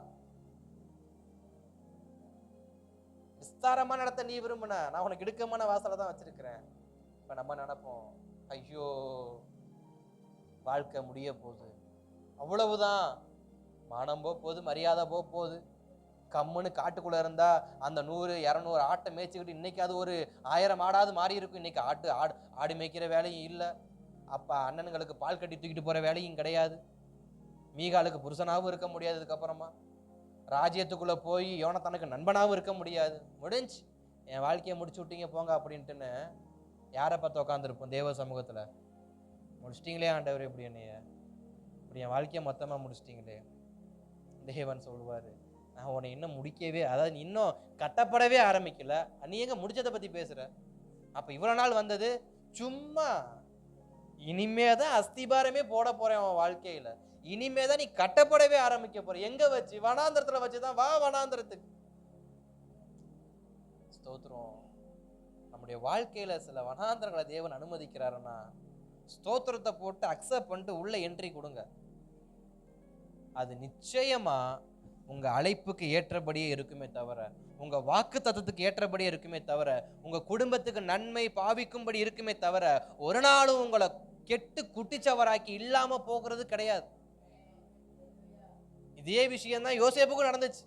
விஸ்தாரமான இடத்தை நீ விரும்பின, நான் உனக்கு இடுக்கமான வாசலை தான் வச்சிருக்கிறேன். இப்ப நம்ம நினைப்போம், ஐயோ வாழ்க்கை முடிய போகுது, அவ்வளவுதான், மானம் போகுது, மரியாதை போகுது. கம்முன்னு காட்டுக்குள்ள இருந்தா அந்த 100-200 ஆட்டை மேய்ச்சிக்கிட்டு இன்னைக்கு அது ஒரு 1000 ஆடாவது மாறி இருக்கும். இன்னைக்கு ஆடு மேய்க்கிற வேலையும் இல்லை, அப்ப அண்ணனுங்களுக்கு பால் கட்டி தூக்கிட்டு போற வேலையும் கிடையாது, மீகாலுக்கு புருஷனாவும் இருக்க முடியாது, இதுக்கப்புறமா ராஜ்யத்துக்குள்ள போய் யோனத்தானுக்கு நண்பனாவும் இருக்க முடியாது. முடிஞ்சு என் வாழ்க்கையை முடிச்சு விட்டீங்க போங்க அப்படின்ட்டுன்னு யாரை பார்த்து உட்காந்துருப்போம் தேவ சமூகத்துல? முடிச்சிட்டீங்களே ஆண்டவர், இப்படி என்னைய இப்படி என் வாழ்க்கையை மொத்தமா முடிச்சிட்டீங்களே. தேவன் சொல்லுவாரு, நான் உன்னை இன்னும் முடிக்கவே, அதாவது நீ இன்னும் கட்டப்படவே ஆரம்பிக்கல, நீ எங்க முடிச்சதை பத்தி பேசுற? அப்ப இவ்வளவு நாள் வந்தது சும்மா, இனிமேதான் அஸ்திபாரமே போட போறேன் உன் வாழ்க்கையில, இனிமேதான் நீ கட்டப்படவே ஆரம்பிக்க போற. எங்க வச்சு? வனாந்திரத்துல வச்சுதான். வா வனாந்திரத்துக்கு. ஸ்தோத்திரம். நம்முடைய வாழ்க்கையில சில வனாந்திரங்களை தேவன் அனுமதிக்கிறாருன்னா ஸ்தோத்திரத்தை போட்டு அக்செப்ட் பண்ணிட்டு உள்ள என்ட்ரி கொடுங்க. அது நிச்சயமா உங்க அழைப்புக்கு ஏற்றபடியே இருக்குமே தவிர, உங்க வாக்கு தத்துவத்துக்கு ஏற்றபடியே இருக்குமே தவிர, உங்க குடும்பத்துக்கு நன்மை பாவிக்கும்படி இருக்குமே தவிர, ஒரு நாளும் உங்களை கெட்டு குட்டிச்சவராக்கி இல்லாம போகிறது கிடையாது. இதே விஷயம் தான் யோசேப்புக்கும் நடந்துச்சு.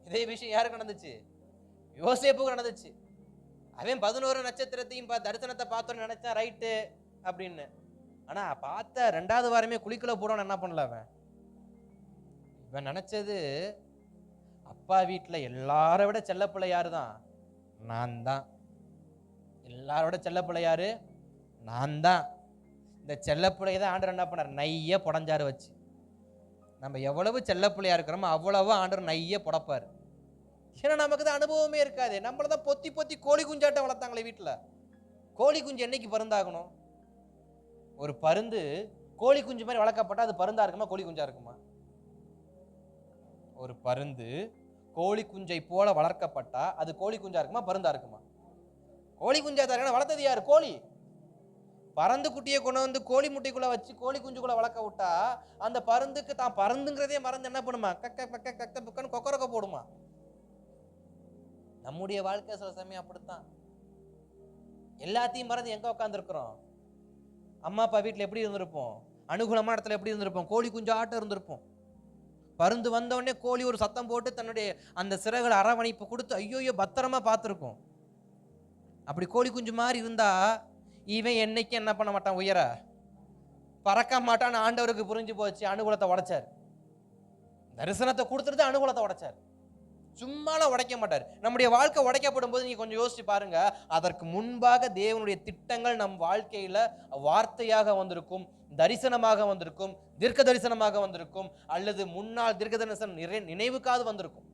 இதே விஷயம் யாருக்கு நடந்துச்சு? யோசேப்புக்கும் நடந்துச்சு. அவன் 11 நட்சத்திரத்தையும் தரிசனத்தை பார்த்தோன்னு நினைச்சான் ரைட்டு அப்படின்னு. ஆனா பார்த்த 2வது வாரமே குளிக்கல போடணும் என்ன பண்ணல அவன்? இவன் நினைச்சது அப்பா வீட்டுல எல்லாரை விட செல்லப்பிள்ளை யாரு தான்? நான் தான். எல்லாரோட செல்லப்பிள்ளை யாரு? நான் தான். இந்த செல்லப்பிள்ளையை தான் ஆண்டவர் என்ன பண்ணார்? நைய புடஞ்சாரு வச்சு. நம்ம எவ்வளவு செல்லப்பிள்ளையா இருக்கிறோமோ அவ்வளவு ஆண்டவர் நைய புடப்பாரு. ஏன்னா நமக்கு தான் அனுபவமே இருக்காது. நம்மளதான் பொத்தி பொத்தி கோழி குஞ்சாட்ட வளர்த்தாங்களே வீட்டுல. கோழி குஞ்சு என்னைக்கு பருந்தாகணும்? ஒரு பருந்து கோழி குஞ்சு மாதிரி வளர்க்கப்பட்டா அது பருந்தா இருக்குமா கோழி குஞ்சா இருக்குமா? ஒரு பருந்து கோழி குஞ்சை போல வளர்க்கப்பட்டா அது கோழி குஞ்சா இருக்குமா பருந்தா இருக்குமா? கோழி குஞ்சா தான் இருக்கு. வளர்த்தது யாரு? கோழி. பறந்து குட்டியை கொண்டு வந்து கோழி முட்டைக்குள்ள வச்சு கோழி குஞ்சுக்குள்ள வளர்க்க விட்டா அந்த பருந்துக்கு தான் பருந்துங்கிறதே மறந்து என்ன பண்ணுமா? கக்க கக்க கக்க புக்கன்னு கொக்கரக்க போடுமா. நம்முடைய வாழ்க்கை சில சமயம் அப்படித்தான். எல்லாத்தையும் மறந்து எங்க உட்கார்ந்து இருக்கிறோம்? அம்மா அப்பா வீட்டுல எப்படி இருந்திருப்போம்? அனுகூலமான இடத்துல எப்படி இருந்திருப்போம்? கோழி குஞ்சு ஆட்டம் இருந்திருப்போம். பருந்து வந்த உடனே கோழி ஒரு சத்தம் போட்டு தன்னுடைய அந்த சிறகுகளை அரவணைப்பு கொடுத்து ஐயோ பத்திரமா பார்த்துருக்கும். அப்படி கோழி குஞ்சு மாதிரி இருந்தா இவன் என்னைக்கு என்ன பண்ண மாட்டான்? உயர பறக்க மாட்டான்னு ஆண்டவருக்கு புரிஞ்சு போச்சு. அனுகூலத்தை உடைச்சார். தரிசனத்தை கொடுத்துட்டு அனுகூலத்தை உடைச்சார். சும்மாலாம் உடைக்க மாட்டார். நம்முடைய வாழ்க்கை உடைக்கப்படும் போது நீங்க கொஞ்சம் யோசிச்சு பாருங்க, அதற்கு முன்பாக தேவனுடைய திட்டங்கள் நம் வாழ்க்கையில வார்த்தையாக வந்திருக்கும், தரிசனமாக வந்திருக்கும், தீர்க்க தரிசனமாக வந்திருக்கும், அல்லது முன்னாள் தீர்க்க தரிசனம் நினைவுக்காவது வந்திருக்கும்.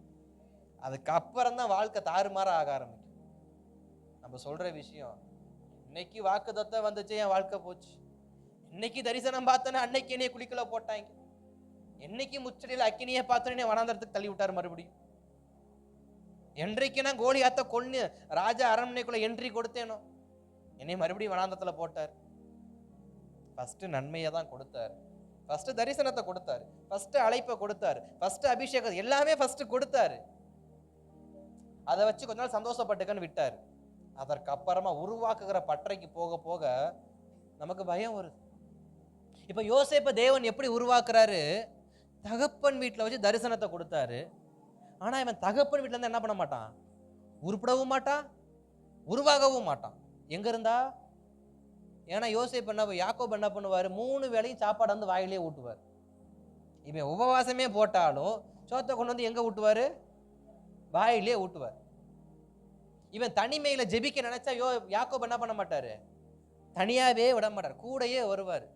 அதுக்கப்புறம் தான் வாழ்க்கை தாறுமாற ஆக ஆரம்பிக்கும். நம்ம சொல்ற விஷயம், இன்னைக்கு வாக்குத்தத்தம் வந்துச்சு என் வாழ்க்கை போச்சு, இன்னைக்கு தரிசனம் பார்த்தோன்னே அன்னைக்கு என்னைய குளிக்கல போட்டாங்க, என்னைக்கு முச்சடியில் அக்கினியை பார்த்தோன்னே வனாந்தரத்துக்கு தள்ளி விட்டார் மறுபடியும், என்றைக்கு நான் கோலியாத்த கொன்னு ராஜா அரண்மனைக்குள்ள என்ட்ரி கொடுத்தேனோ என்னை மறுபடியும் வனாந்தரத்துல போட்டார். ஃபர்ஸ்ட் நன்மையை தான் கொடுத்தார், ஃபர்ஸ்ட் தரிசனத்தை கொடுத்தாரு, ஃபர்ஸ்ட் அழைப்பை கொடுத்தாரு, ஃபர்ஸ்ட் அபிஷேகம், எல்லாமே ஃபர்ஸ்ட் கொடுத்தாரு. அதை வச்சு கொஞ்ச நாள் சந்தோஷப்பட்டுக்கன்னு விட்டாரு. அதற்கு அப்புறமா உருவாக்குகிற பற்றைக்கு போக போக நமக்கு பயம் வருது. இப்ப யோசேப்பை தேவன் எப்படி உருவாக்குறாரு? தகப்பன் வீட்டுல வச்சு தரிசனத்தை கொடுத்தாரு. ஆனா இவன் தகப்பன் வீட்டுல இருந்து என்ன பண்ண மாட்டான்? உருப்படவும் மாட்டான், உருவாகவும் மாட்டான். எங்க இருந்தா? ஏன்னா யோசேப்பு என்ன யாக்கோபு என்ன பண்ணுவார், 3 வேளையும் சாப்பாடு வந்து வாயிலே ஊட்டுவார். இவன் உபவாசமே போட்டாலும் சோத்தை கொண்டு வந்து எங்க ஊட்டுவாரு, வாயிலே ஊட்டுவார். இவன் தனிமையில ஜெபிக்க நினைச்சா யாக்கோபு என்ன பண்ண மாட்டாரு, தனியாவே விட மாட்டார், கூடையே வருவார்.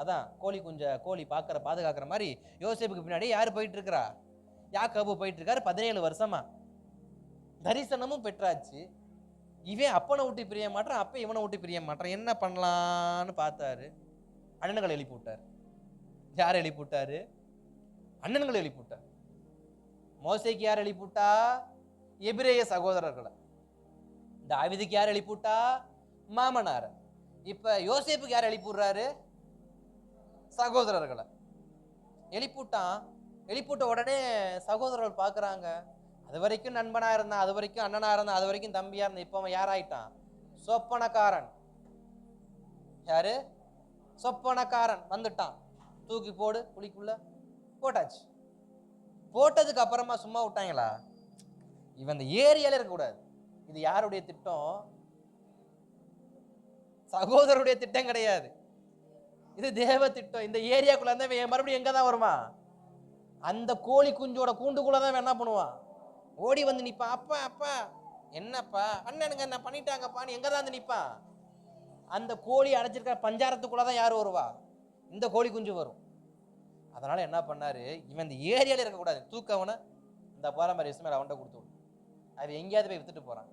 அதான் கோழி பாதுகாக்கிற மாதிரி யோசேப்புக்கு பின்னாடி யாரு போயிட்டு இருக்கிறா, யாக்கோபு போயிட்டு இருக்காரு. 17 வருஷமா தரிசனமும் பெற்றாச்சு. இவன் அப்பனை விட்டு பிரிய மாட்டான், அப்ப இவனை விட்டு பிரிய மாட்டான். என்ன பண்ணலான்னு பார்த்தாரு, அண்ணன்களை எழுப்பி விட்டார். யார் எழுப்பி விட்டாரு, அண்ணன்களை எழுப்பி விட்டார். மோசேக்கு யார் எழுப்பி விட்டா, எபிரேய சகோதரர்களை. தாவீதுக்கு யார் எழுப்பி விட்டா, மாமனார். இப்ப யோசேப்புக்கு யார் எழுப்பி விடுறாரு, சகோதரர்களை எழுப்பிவிட்டான். எழுப்பிவிட்ட உடனே சகோதரர்கள் பார்க்குறாங்க, அது வரைக்கும் நண்பனா இருந்தான், அது வரைக்கும் அண்ணனா இருந்தான், அது வரைக்கும் தம்பியா இருந்தான், இப்போ அவன் யாராயிட்டான், சொப்பனக்காரன். யாரு, சொப்பனக்காரன் வந்துட்டான். தூக்கி போடு குழிக்குள்ள போட்டாச்சு. போட்டதுக்கு அப்புறமா சும்மா விட்டாங்களா, இவன் இந்த ஏரியால இருக்கக்கூடாது. இது யாருடைய திட்டம், சகோதரருடைய திட்டம் கிடையாது, இது தேவ திட்டம். இந்த ஏரியாக்குள்ள இருந்தா மறுபடியும் எங்க தான் வருமா, அந்த கோழி குஞ்சோட கூண்டுக்குள்ளதான் என்ன பண்ணுவான், ஓடி வந்து நிப்பான். அப்பா அப்பா என்னப்பா, அண்ணனுங்க என்ன பண்ணிட்டாங்கப்பான்னு எங்க தான் வந்து நிப்பான். அந்த கோழி அடைச்சிருக்க பஞ்சாரத்துக்குள்ளதான் யாரு வருவா, இந்த கோழி குஞ்சு வரும். அதனால என்ன பண்ணாரு, இவன் இந்த ஏரியால இருக்கக்கூடாது, தூக்கவன இந்த பாரம்பரிய இஸ்மாயில் அவன்கிட்ட கொடுத்து விடு, அவன் எங்கேயாவது போய் வித்துட்டு போறான்.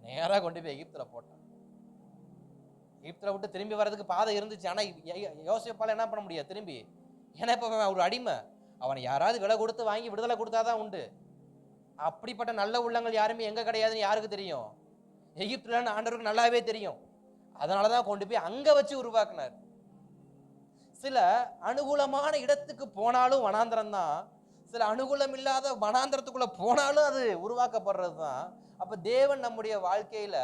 நேரா கொண்டு போய் எகிப்துல போட்டான். எகிப்துல விட்டு திரும்பி வர்றதுக்கு பாதை இருந்துச்சு. ஆனா யோசேப்பால என்ன பண்ண முடியாது திரும்பி, ஏன்னா இப்ப ஒரு அடிமை, அவனை யாராவது விலை கொடுத்து வாங்கி விடுதலை கொடுத்தாதான் உண்டு. அப்படிப்பட்ட நல்ல உள்ளங்கள் யாருமே எங்க கிடையாதுன்னு யாருக்கு தெரியும், எகிப்துல ஆண்டவருக்கு நல்லாவே தெரியும். அதனாலதான் கொண்டு போய் அங்க வச்சு உருவாக்குனார். சில அனுகூலமான இடத்துக்கு போனாலும் வனாந்திரம் தான், சில அனுகூலம் இல்லாத வனாந்திரத்துக்குள்ள போனாலும் அது உருவாக்கப்படுறது தான். அப்ப தேவன் நம்முடைய வாழ்க்கையில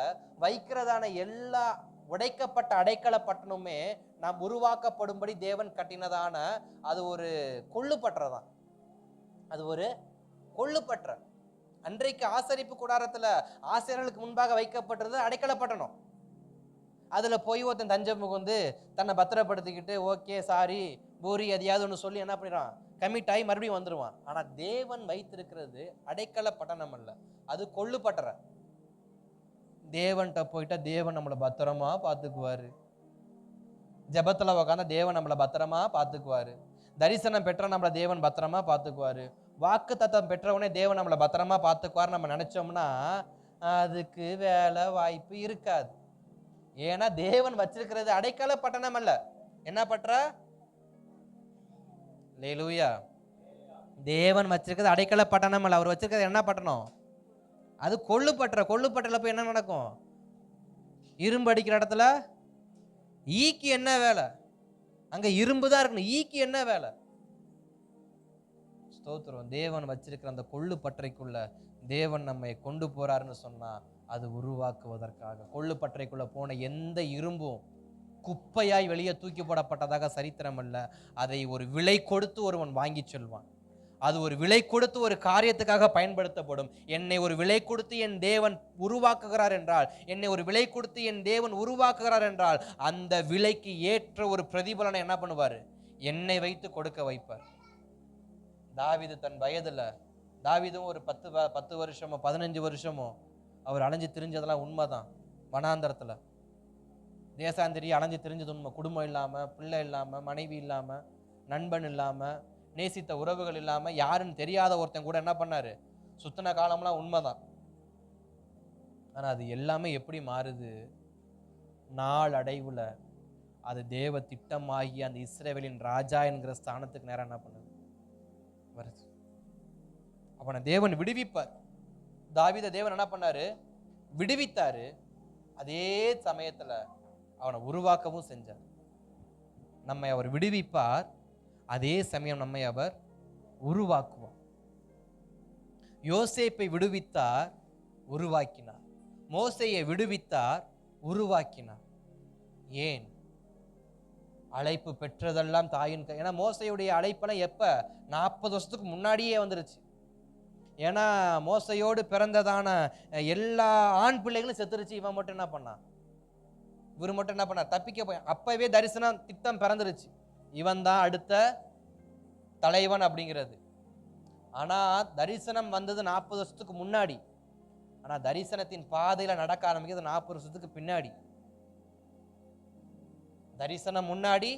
வைக்கிறதான எல்லா உடைக்கப்பட்ட அடைக்கல பட்டணமே நாம் உருவாக்கப்படும்படி தேவன் கட்டினதான அது ஒரு கொள்ளுப்பற்றதான், அது ஒரு கொள்ளுப்பற்ற. அன்றைக்கு ஆசரிப்பு கூடாரத்துல ஆசிரியர்களுக்கு முன்பாக வைக்கப்பட்டது அடைக்கல பட்டணம். அதுல போய் ஒருத்தன் தஞ்சம் புகுந்து தன்னை பத்திரப்படுத்திக்கிட்டு ஓகே சாரி பூரி எதையாவது ஒன்று சொல்லி என்ன பண்ணிடுறான், கமிட் ஆகி மறுபடியும் வந்துடுவான். ஆனா தேவன் வைத்திருக்கிறது அடைக்கல பட்டணம் அல்ல, அது கொள்ளுப்பட்டற. தேவன்கிட்ட போயிட்டா தேவன் நம்மளை பத்திரமா பார்த்துக்குவாரு. ஜபத்துல உக்காந்தா தேவன் நம்மளை பத்திரமா பார்த்துக்குவாரு. தரிசனம் பெற்ற நம்மளை தேவன் பத்திரமா பார்த்துக்குவாரு. வாக்கு தத்தம் பெற்றவனே தேவன் நம்மளை பத்திரமா பார்த்துக்குவாரு நம்ம நினைச்சோம்னா அதுக்கு வேலை வாய்ப்பு இருக்காது. ஏன்னா தேவன் வச்சிருக்கிறது அடைக்கல பட்டணம் அல்ல, என்ன பற்ற, அல்லேலூயா, தேவன் வச்சிருக்கிறது அடைக்கல பட்டணம் அல்ல, அவர் வச்சிருக்கிறது என்ன பட்டணம், அது கொள்ளுப்பற்ற. கொள்ளுப்பற்றல போய் என்ன நடக்கும், இரும்பு அடிக்கிற இடத்துல ஈக்கு என்ன வேலை, அங்க இரும்பு தான் இருக்கணும், ஈக்கு என்ன வேலை. ஸ்தோத்திரம். தேவன் வச்சிருக்கிற அந்த கொள்ளுப்பற்றைக்குள்ள தேவன் நம்மை கொண்டு போறாருன்னு சொன்னா அது உருவாக்குவதற்காக. கொள்ளுப்பற்றைக்குள்ள போன எந்த இரும்பும் குப்பையாய் வெளியே தூக்கி போடப்பட்டதாக சரித்திரம் அல்ல, அதை ஒரு விலை கொடுத்து ஒருவன் வாங்கி செல்வான். அது ஒரு விலை கொடுத்து ஒரு காரியத்துக்காக பயன்படுத்தப்படும். என்னை ஒரு விலை கொடுத்து என் தேவன் உருவாக்குகிறார் என்றால், என்னை ஒரு விலை கொடுத்து என் தேவன் உருவாக்குகிறார் என்றால் அந்த விலைக்கு ஏற்ற ஒரு பிரதிபலனை என்ன பண்ணுவார், என்னை வைத்து கொடுக்க வைப்பார். தாவீது தன் வயதுல, தாவீதும் ஒரு 10 வருஷமோ 15 வருஷமோ அவர் அலைஞ்சு திரிஞ்சதெல்லாம் உண்மைதான். வனாந்தரத்துல தேசாந்திரி அலைஞ்சு திரிஞ்சது உண்மை. குடும்பம் இல்லாம, பிள்ளை இல்லாம, மனைவி இல்லாம, நண்பன் இல்லாம, நேசித்த உறவுகள் இல்லாம, யாருன்னு தெரியாத ஒருத்தன் கூட என்ன பண்ணாரு, சுத்தின காலம்லாம் உண்மைதான். ஆனா அது எல்லாமே எப்படி மாறுது, நாள் அடைவுல அது தேவ திட்டமாகி அந்த இஸ்ரவேலின் ராஜா என்கிற ஸ்தானத்துக்கு நேரம் என்ன பண்ணுது, வருது. அவனை தேவன் விடுவிப்பார். தாவீதை தேவன் என்ன பண்ணாரு, விடுவித்தாரு. அதே சமயத்துல அவனை உருவாக்கவும் செஞ்சார். நம்மை அவர் விடுவிப்பார், அதே சமயம் நம்மை அவர் உருவாக்குவார். யோசேப்பை விடுவித்தார், உருவாக்கினார். மோசேயை விடுவித்தார், உருவாக்கினார். ஏன்? அழைப்பு பெற்றதெல்லாம் தாயின் ஏன்னா மோசையுடைய அழைப்பெல்லாம் எப்ப, 40 வருஷத்துக்கு முன்னாடியே வந்துருச்சு. ஏன்னா மோசையோடு பிறந்ததான எல்லா ஆண் பிள்ளைகளும் செத்துருச்சு. இவன் மட்டும் என்ன பண்ணான், இவர் மட்டும் என்ன பண்ணார்? தப்பிக்க போய் அப்பவே தரிசனம் திட்டம் பிறந்துருச்சு, இவன் தான் அடுத்த தலைவன் அப்படிங்கிறது. ஆனா தரிசனம் வந்தது 40 வருஷத்துக்கு முன்னாடி. ஆனா தரிசனத்தின் பாதையில நடக்க ஆரம்பிக்கிறது 40 வருஷத்துக்கு பின்னாடி. தரிசனம் முன்னாடி,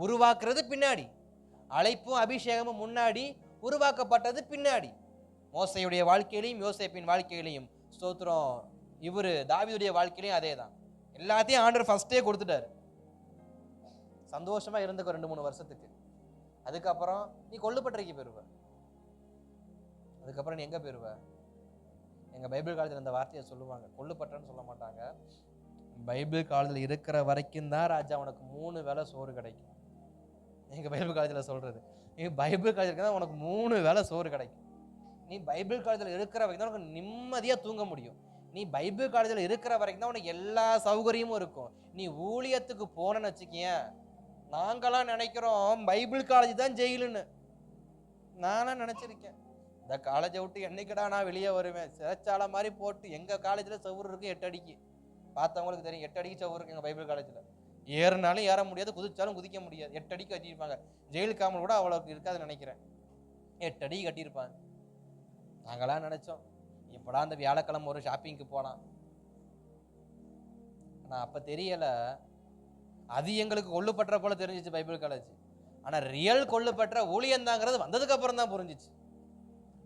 உருவாக்குறது பின்னாடி. அழைப்பும் அபிஷேகமும் முன்னாடி, உருவாக்கப்பட்டது பின்னாடி. மோசையுடைய வாழ்க்கையிலையும் யோசேப்பின் வாழ்க்கையிலையும் ஸ்தோத்திரம், இவரு தாவீதுடைய வாழ்க்கையிலையும் அதே தான். எல்லாத்தையும் ஆண்டவர் ஃபர்ஸ்டே கொடுத்துட்டாரு. சந்தோஷமா இருந்துக்க 2-3 வருஷத்துக்கு. அதுக்கப்புறம் நீ கொல்லுப்பட்டிருக்கி பெறுவ. அதுக்கப்புறம் நீ எங்க பெறுவ? எங்க பைபிள் காலத்தில் இந்த வார்த்தையை சொல்லுவாங்க, கொல்லுப்பட்டன்னு சொல்ல மாட்டாங்க. பைபிள் காலத்தில் இருக்கிற வரைக்கும் தான் ராஜா உனக்கு 3 வேளை சோறு கிடைக்கும். எங்க பைபிள் காலத்தில் சொல்றது, நீ பைபிள் காலத்தில் தான் உனக்கு 3 வேளை சோறு கிடைக்கும். நீ பைபிள் காலத்தில் இருக்கிற வரைக்கும் தான் உனக்கு நிம்மதியா தூங்க முடியும். நீ பைபிள் காலேஜில் இருக்கிற வரைக்கும் தான் உனக்கு எல்லா சௌகரியமும் இருக்கும். நீ ஊழியத்துக்கு போனன்னு வச்சுக்கேன், நாங்களாம் நினைக்கிறோம் பைபிள் காலேஜ் தான் ஜெயிலுன்னு. நானும் நினைச்சிருக்கேன், இந்த காலேஜை விட்டு என்னைக்கடா நான் வெளியே வருவேன். சிறைச்சாலை மாதிரி போட்டு எங்க காலேஜில் செவ்வறு இருக்கு 8 அடிக்கு. பார்த்தவங்களுக்கு தெரியும், 8 அடிக்கு செவ்வறு இருக்கு எங்க பைபிள் காலேஜில். ஏறினாலும் ஏற முடியாது, குதிச்சாலும் குதிக்க முடியாது. 8 அடிக்கு கட்டியிருப்பாங்க. ஜெயில் காமல் கூட அவ்வளோக்கு இருக்காதுன்னு நினைக்கிறேன். 8 அடிக்கு கட்டியிருப்பாங்க. நாங்களாம் நினைச்சோம் எப்படா அந்த வியாழக்கிழமை ஒரு ஷாப்பிங்க்கு போனான். ஆனால் அப்போ தெரியல, அது எங்களுக்கு கொள்ளுப்பற்ற போல தெரிஞ்சிச்சு பைபிள் காலேஜ். ஆனால் ரியல் கொள்ளுப்பற்ற ஊழியந்தாங்கிறது வந்ததுக்கு அப்புறம் தான் புரிஞ்சிச்சு.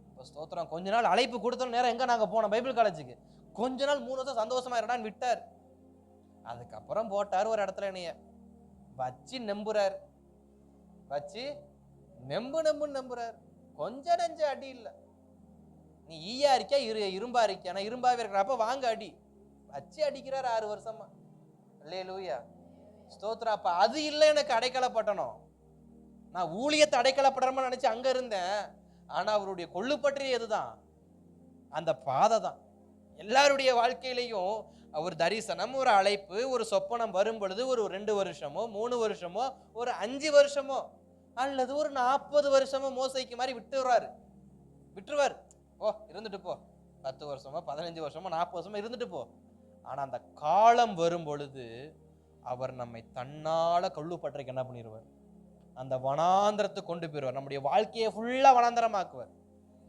இப்போ ஸ்தோத்திரம், கொஞ்ச நாள் அழைப்பு கொடுத்தோம், நேரம் எங்கே நாங்கள் போனோம் பைபிள் காலேஜுக்கு. கொஞ்ச நாள் 3 வருஷம் சந்தோஷமா இருடான்னு விட்டார். அதுக்கப்புறம் போட்டார் ஒரு இடத்துல என்னைய வச்சு நம்புறார். வச்சு நம்புன்னு நம்புறார். கொஞ்ச நெஞ்ச அடி இல்லை. நீ ஈயா இருக்கியா இரும்பா இருக்கியா? நான் இரும்பாவே இருக்கிறப்ப வாங்க அடி. வச்சு அடிக்கிறார் 6 வருஷமா. அல்லேலூயா, ஸ்தோத்திரம். அப்ப அது இல்லை எனக்கு அடைக்கலப்பட்டணும். நான் ஊழியத்தை அடைக்கலப்படணும்னு நினைச்சு அங்க இருந்தேன். ஆனா அவருடைய கொள்ளுப்பற்றிய எதுதான்? அந்த பாதை தான். எல்லாருடைய வாழ்க்கையிலையும் ஒரு தரிசனம், ஒரு அழைப்பு, ஒரு சொப்பனம் வரும் பொழுது ஒரு 2 வருஷமோ 3 வருஷமோ ஒரு 5 வருஷமோ அல்லது ஒரு 40 வருஷமோ மோசைக்கு மாதிரி விட்டுருவார். ஓ இருந்துட்டு போ, 10 வருஷமோ 15 வருஷமோ 40 வருஷமோ இருந்துட்டு போ. ஆனா அந்த காலம் வரும் பொழுது அவர் நம்மை தன்னால கொள்ளுப்பற்றைக்கு என்ன பண்ணிடுவார்? அந்த வனாந்திரத்துக்கு கொண்டு போயிடுவார். நம்முடைய வாழ்க்கையை ஃபுல்லா வனாந்திரமாக்குவார்.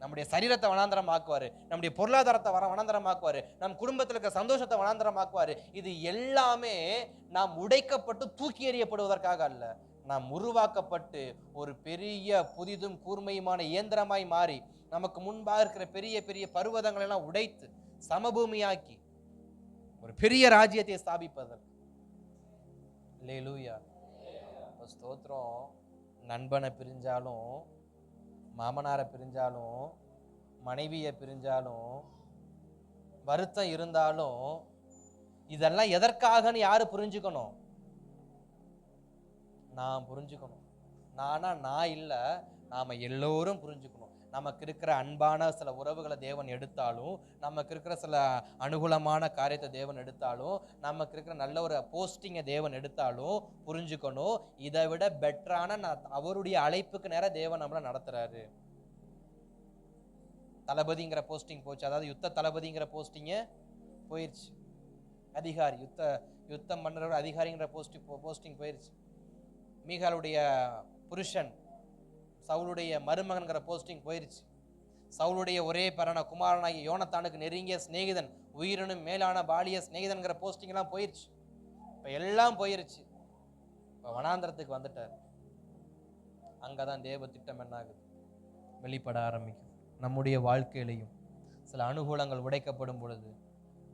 நம்முடைய சரீரத்தை வனாந்திரமாக்குவார். நம்முடைய பொருளாதாரத்தை வனாந்திரமாக்குவார். நம் குடும்பத்தில் இருக்க சந்தோஷத்தை வனாந்திரமாக்குவார். இது எல்லாமே நாம் உடைக்கப்பட்டு தூக்கி எறியப்படுவதற்காக அல்ல, நாம் உருவாக்கப்பட்டு ஒரு பெரிய புதிதும் கூர்மையுமான இயந்திரமாய் மாறி நமக்கு முன்பாக இருக்கிற பெரிய பெரிய பர்வதங்களை எல்லாம் உடைத்து சமபூமியாக்கி ஒரு பெரிய ராஜ்யத்தை ஸ்தாபிப்பதற்கு. அல்லேலூயா, ஸ்தோத்திரம். நண்பனை பிரிஞ்சாலும், மாமனாரை பிரிஞ்சாலும், மனைவியை பிரிஞ்சாலும், வருத்தம் இருந்தாலும், இதெல்லாம் எதற்காகன்னு யாரு புரிஞ்சுக்கணும்? நான் புரிஞ்சுக்கணும். நான் இல்லை, நாம எல்லோரும் புரிஞ்சுக்கணும். நமக்கு இருக்கிற அன்பான சில உறவுகளை தேவன் எடுத்தாலும், நமக்கு இருக்கிற சில அனுகூலமான காரியத்தை தேவன் எடுத்தாலும், நமக்கு இருக்கிற நல்ல ஒரு போஸ்டிங்கை தேவன் எடுத்தாலும் புரிஞ்சுக்கணும், இதை விட பெட்டரான அவருடைய அழைப்புக்கு நேரம் தேவன் நம்மளை நடத்துறாரு. தளபதிங்கிற போஸ்டிங் போச்சு, அதாவது யுத்த தளபதிங்கிற போஸ்டிங்க போயிடுச்சு. அதிகாரி, யுத்தம் பண்ணுற அதிகாரிங்கிற போஸ்டிங் போயிடுச்சு. மீகாலுடைய புருஷன் சவுளுடைய மருமகன்கிற போஸ்டிங் போயிருச்சு. சவுளுடைய ஒரே பரண குமாரனாகிய யோனத்தானுக்கு நெருங்கிய சிநேகிதன், உயிரினும் மேலான பாலிய சிநேகிதன்கிற போஸ்டிங் எல்லாம் போயிருச்சு. இப்ப எல்லாம் போயிருச்சு. இப்ப வனாந்திரத்துக்கு வந்துட்டார். அங்கதான் தேவ திட்டம் என்ன ஆகுது? வெளிப்பட ஆரம்பிக்கும். நம்முடைய வாழ்க்கையிலையும் சில அனுகூலங்கள் உடைக்கப்படும் பொழுது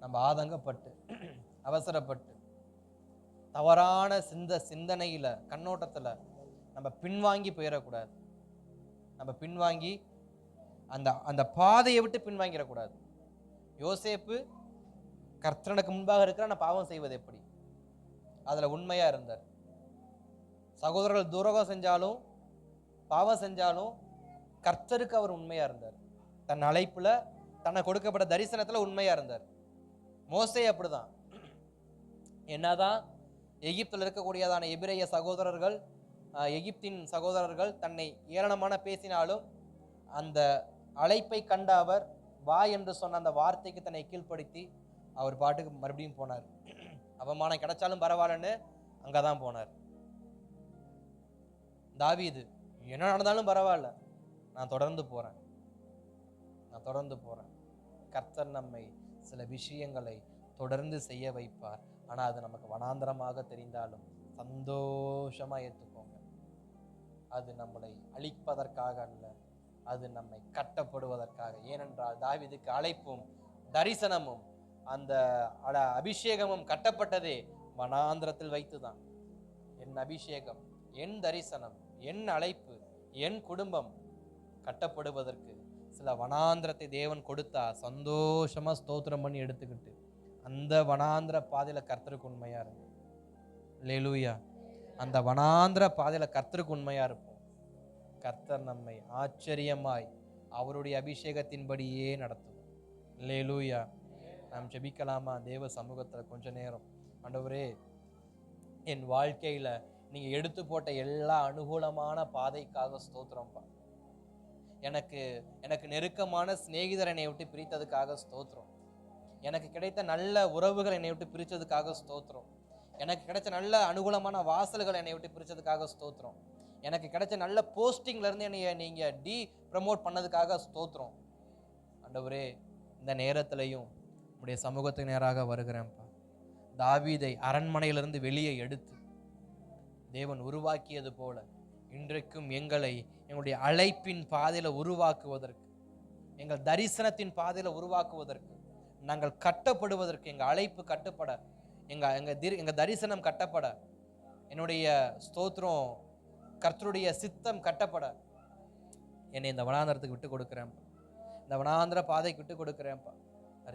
நம்ம ஆதங்கப்பட்டு, அவசரப்பட்டு, தவறான சிந்தனையில, கண்ணோட்டத்துல நம்ம பின்வாங்கி போயிடக்கூடாது. நம்ம பின்வாங்கி அந்த பாதையை விட்டு பின்வாங்கிடக்கூடாது. யோசேப்பு கர்த்தனுக்கு முன்பாக இருக்கிற நான் பாவம் செய்வது எப்படி, அதுல உண்மையா இருந்தார். சகோதரர்கள் துரோகம் செஞ்சாலும் பாவம் செஞ்சாலும் கர்த்தருக்கு அவர் உண்மையா இருந்தார். தன் அழைப்புல, தன்னை கொடுக்கப்பட்ட தரிசனத்துல உண்மையா இருந்தார். மோசே அப்படிதான். என்னதான் எகிப்தில் இருக்கக்கூடியதான எபிரேய சகோதரர்கள், எகிப்தின் சகோதரர்கள் தன்னை ஏளனமான பேசினாலும் அந்த அழைப்பை கண்ட அவர் வா என்று சொன்ன அந்த வார்த்தைக்கு தன்னை கீழ்ப்படுத்தி அவர் பாட்டுக்கு மறுபடியும் போனார். அவமானம் கிடைச்சாலும் பரவாயில்லன்னு அங்கதான் போனார். தாவீது என்ன நடந்தாலும் பரவாயில்ல, நான் தொடர்ந்து போறேன். கர்த்தர் நம்மை சில விஷயங்களை தொடர்ந்து செய்ய வைப்பார். ஆனா அது நமக்கு வனாந்தரமாக தெரிந்தாலும் சந்தோஷமா ஏற்றுக்கோங்க. அது நம்மளை அழிப்பதற்காக அல்ல, அது நம்மை கட்டப்படுவதற்காக. ஏனென்றால் தாவீதுக்கு அழைப்பும் தரிசனமும் அந்த அபிஷேகமும் கட்டப்பட்டதே வனாந்திரத்தில் வைத்துதான். என் அபிஷேகம், என் தரிசனம், என் அழைப்பு, என் குடும்பம் கட்டப்படுவதற்கு சில வனாந்திரத்தை தேவன் கொடுத்தா சந்தோஷமா ஸ்தோத்திரம் பண்ணி எடுத்துக்கிட்டு அந்த வனாந்திர பாதையில கர்த்தருக்கு உண்மையா இருங்க. அல்லேலூயா. அந்த வனாந்திர பாதையில கர்த்தருக்கு உண்மையா இருப்போம். கர்த்தர் நம்மை ஆச்சரியமாய் அவருடைய அபிஷேகத்தின்படியே நடத்துவோம். அல்லேலூயா. நாம் ஜெபிக்கலாமா? தேவ சமூகத்துல கொஞ்ச நேரம். ஆண்டவரே, என் வாழ்க்கையில நீங்க எடுத்து போட்ட எல்லா அனுகூலமான பாதைக்காக ஸ்தோத்திரம்பா. எனக்கு நெருக்கமான சிநேகிதர் என்னை விட்டு பிரித்ததுக்காக ஸ்தோத்திரம். எனக்கு கிடைத்த நல்ல உறவுகள் என்னை விட்டு பிரிச்சதுக்காக ஸ்தோத்திரம். எனக்கு கிடைச்ச நல்ல அனுகூலமான வாசல்கள் என்னை விட்டு பிரிச்சதுக்காக ஸ்தோத்திரம். எனக்கு கிடைச்ச நல்ல போஸ்டிங்ல இருந்து என்னைய நீங்க ப்ரமோட் பண்ணதுக்காக ஸ்தோத்திரம். ஆண்டவரே, இந்த நேரத்திலையும் உடைய சமூகத்துக்கு நேராக வருகிறேன்ப்பா. தாவீதை அரண்மனையிலிருந்து வெளியே எடுத்து தேவன் உருவாக்கியது போல இன்றைக்கும் எங்களுடைய அழைப்பின் பாதையில உருவாக்குவதற்கு, எங்கள் தரிசனத்தின் பாதையில உருவாக்குவதற்கு, நாங்கள் கட்டப்படுவதற்கு, எங்க அழைப்பு கட்டப்பட, எங்க தரிசனம் கட்டப்பட, என்னுடைய ஸ்தோத்திரம் கர்த்தருடைய சித்தம் கட்டப்பட என்னை இந்த வனாந்திரத்துக்கு விட்டு கொடுக்குறேன்ப்பா. இந்த வனாந்திர பாதைக்கு விட்டு கொடுக்குறேன்ப்பா.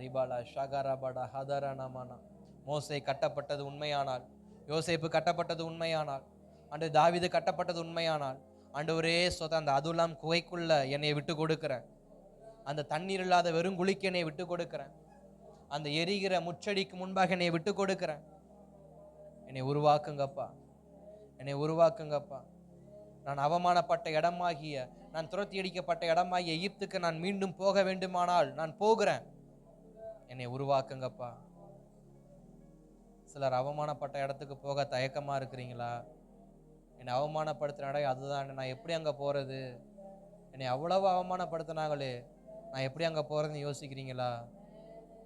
ரிபாலா ஷகரபடா ஹதரனமனா. மோசே கட்டப்பட்டது உண்மையானால், யோசேப்பு கட்டப்பட்டது உண்மையானால், அன்று தாவீது கட்டப்பட்டது உண்மையானால், ஆண்டவரே அந்த அதுலாம் குகைக்குள்ள என்னை விட்டு கொடுக்கிறேன். அந்த தண்ணீர் இல்லாத வெறுங்குழிக்கு என்னை விட்டு கொடுக்கிறேன். அந்த எரிகிற முச்சடிக்கு முன்பாக என்னை விட்டு கொடுக்கிறேன். என்னை உருவாக்குங்கப்பா, என்னை உருவாக்குங்கப்பா. நான் அவமானப்பட்ட இடமாகிய, நான் துரத்தி அடிக்கப்பட்ட இடமாகிய எகிப்துக்கு நான் மீண்டும் போக வேண்டுமானால் நான் போகிறேன். என்னை உருவாக்குங்கப்பா. சிலர் அவமானப்பட்ட இடத்துக்கு போக தயக்கமா இருக்கிறீங்களா? என்னை அவமானப்படுத்தின இடம் அதுதான், நான் எப்படி அங்கே போகிறது? என்னை அவ்வளவு அவமானப்படுத்தினாங்களே, நான் எப்படி அங்கே போகிறதுன்னு யோசிக்கிறீங்களா?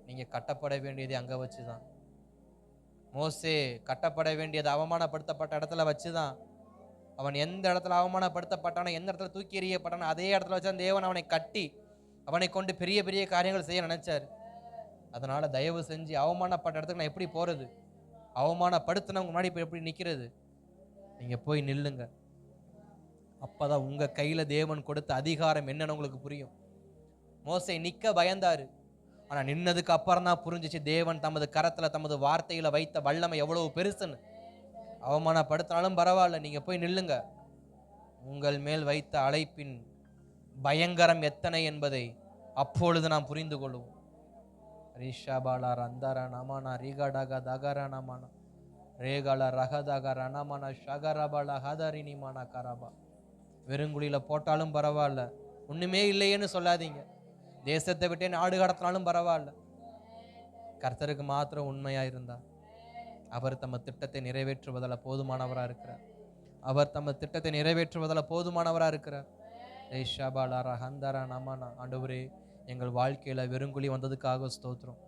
நீங்கள் கட்டப்பட வேண்டியது அங்கே வச்சு தான். மோசே கட்டப்பட வேண்டியது அவமானப்படுத்தப்பட்ட இடத்துல வச்சு தான். அவன் எந்த இடத்துல அவமானப்படுத்தப்பட்டானோ, எந்த இடத்துல தூக்கி எறியப்பட்டானோ, அதே இடத்துல வச்சு தேவன் அவனை கட்டி அவனை கொண்டு பெரிய பெரிய காரியங்கள் செய்ய நினைச்சார். அதனால தயவு செஞ்சு அவமானப்பட்ட இடத்துக்கு நான் எப்படி போகிறது? அவமானப்படுத்தினவங்க முன்னாடி இப்போ எப்படி நிற்கிறது? நீங்கள் போய் நில்லுங்க. அப்போதான் உங்கள் கையில் தேவன் கொடுத்த அதிகாரம் என்னன்னு உங்களுக்கு புரியும். மோசே நிற்க பயந்தாரு, ஆனால் நின்னதுக்கு அப்புறம் தான் புரிஞ்சிச்சு தேவன் தமது கரத்தில் தமது வார்த்தையில் வைத்த வல்லமை எவ்வளவு பெருசுன்னு. அவமானப்படுத்தினாலும் பரவாயில்ல, நீங்கள் போய் நில்லுங்க. உங்கள் மேல் வைத்த அழைப்பின் பயங்கரம் எத்தனை என்பதை அப்பொழுது நாம் புரிந்து கொள்வோம். ரிஷபாலா ரந்தர நமனா ரிகடக தகர நமனா ரேகல ரகதக ரணமன ஷகரபல ஹதரினிமான கரபா. வெறுங்குழியில் போட்டாலும் பரவாயில்ல, ஒன்றுமே இல்லையேன்னு சொல்லாதீங்க. தேசத்தை விட்டே நாடு கடத்தினாலும் பரவாயில்ல, கர்த்தருக்கு மாத்திரம் உண்மையாக இருந்தார் அவர் தம்ம திட்டத்தை நிறைவேற்றுவதில் போதுமானவராக இருக்கிறார். அவர் தம்ம திட்டத்தை நிறைவேற்றுவதில் போதுமானவராக இருக்கிறார். ரேஷபாலா ரஹந்தர நமனா. ஆண்டவரே, எங்கள் வாழ்க்கையில் வெறுங்குழி வந்ததுக்காக ஸ்தோத்திரம்.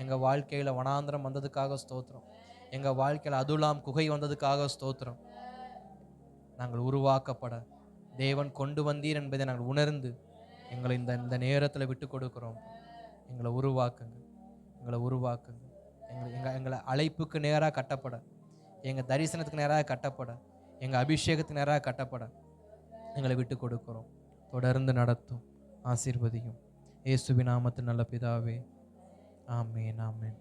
எங்கள் வாழ்க்கையில் வனாந்திரம் வந்ததுக்காக ஸ்தோத்திரம். எங்கள் வாழ்க்கையில் அதுலாம் குகை வந்ததுக்காக ஸ்தோத்திரம். நாங்கள் உருவாக்கப்பட தேவன் கொண்டு வந்தீர் என்பதை நாங்கள் உணர்ந்து எங்களை இந்த நேரத்தில் விட்டு கொடுக்குறோம். எங்களை உருவாக்குங்க, எங்களை உருவாக்குங்க. எங்களை அழைப்புக்கு நேராக கட்டப்பட, எங்கள் தரிசனத்துக்கு நேராக கட்டப்பட, எங்கள் அபிஷேகத்துக்கு நேராக கட்டப்பட எங்களை விட்டு கொடுக்குறோம். தொடர்ந்து நடத்தும், ஆசீர்வதியும். இயேசுவின் நாமத்தில் நல்ல பிதாவே, ஆமென், ஆமென்.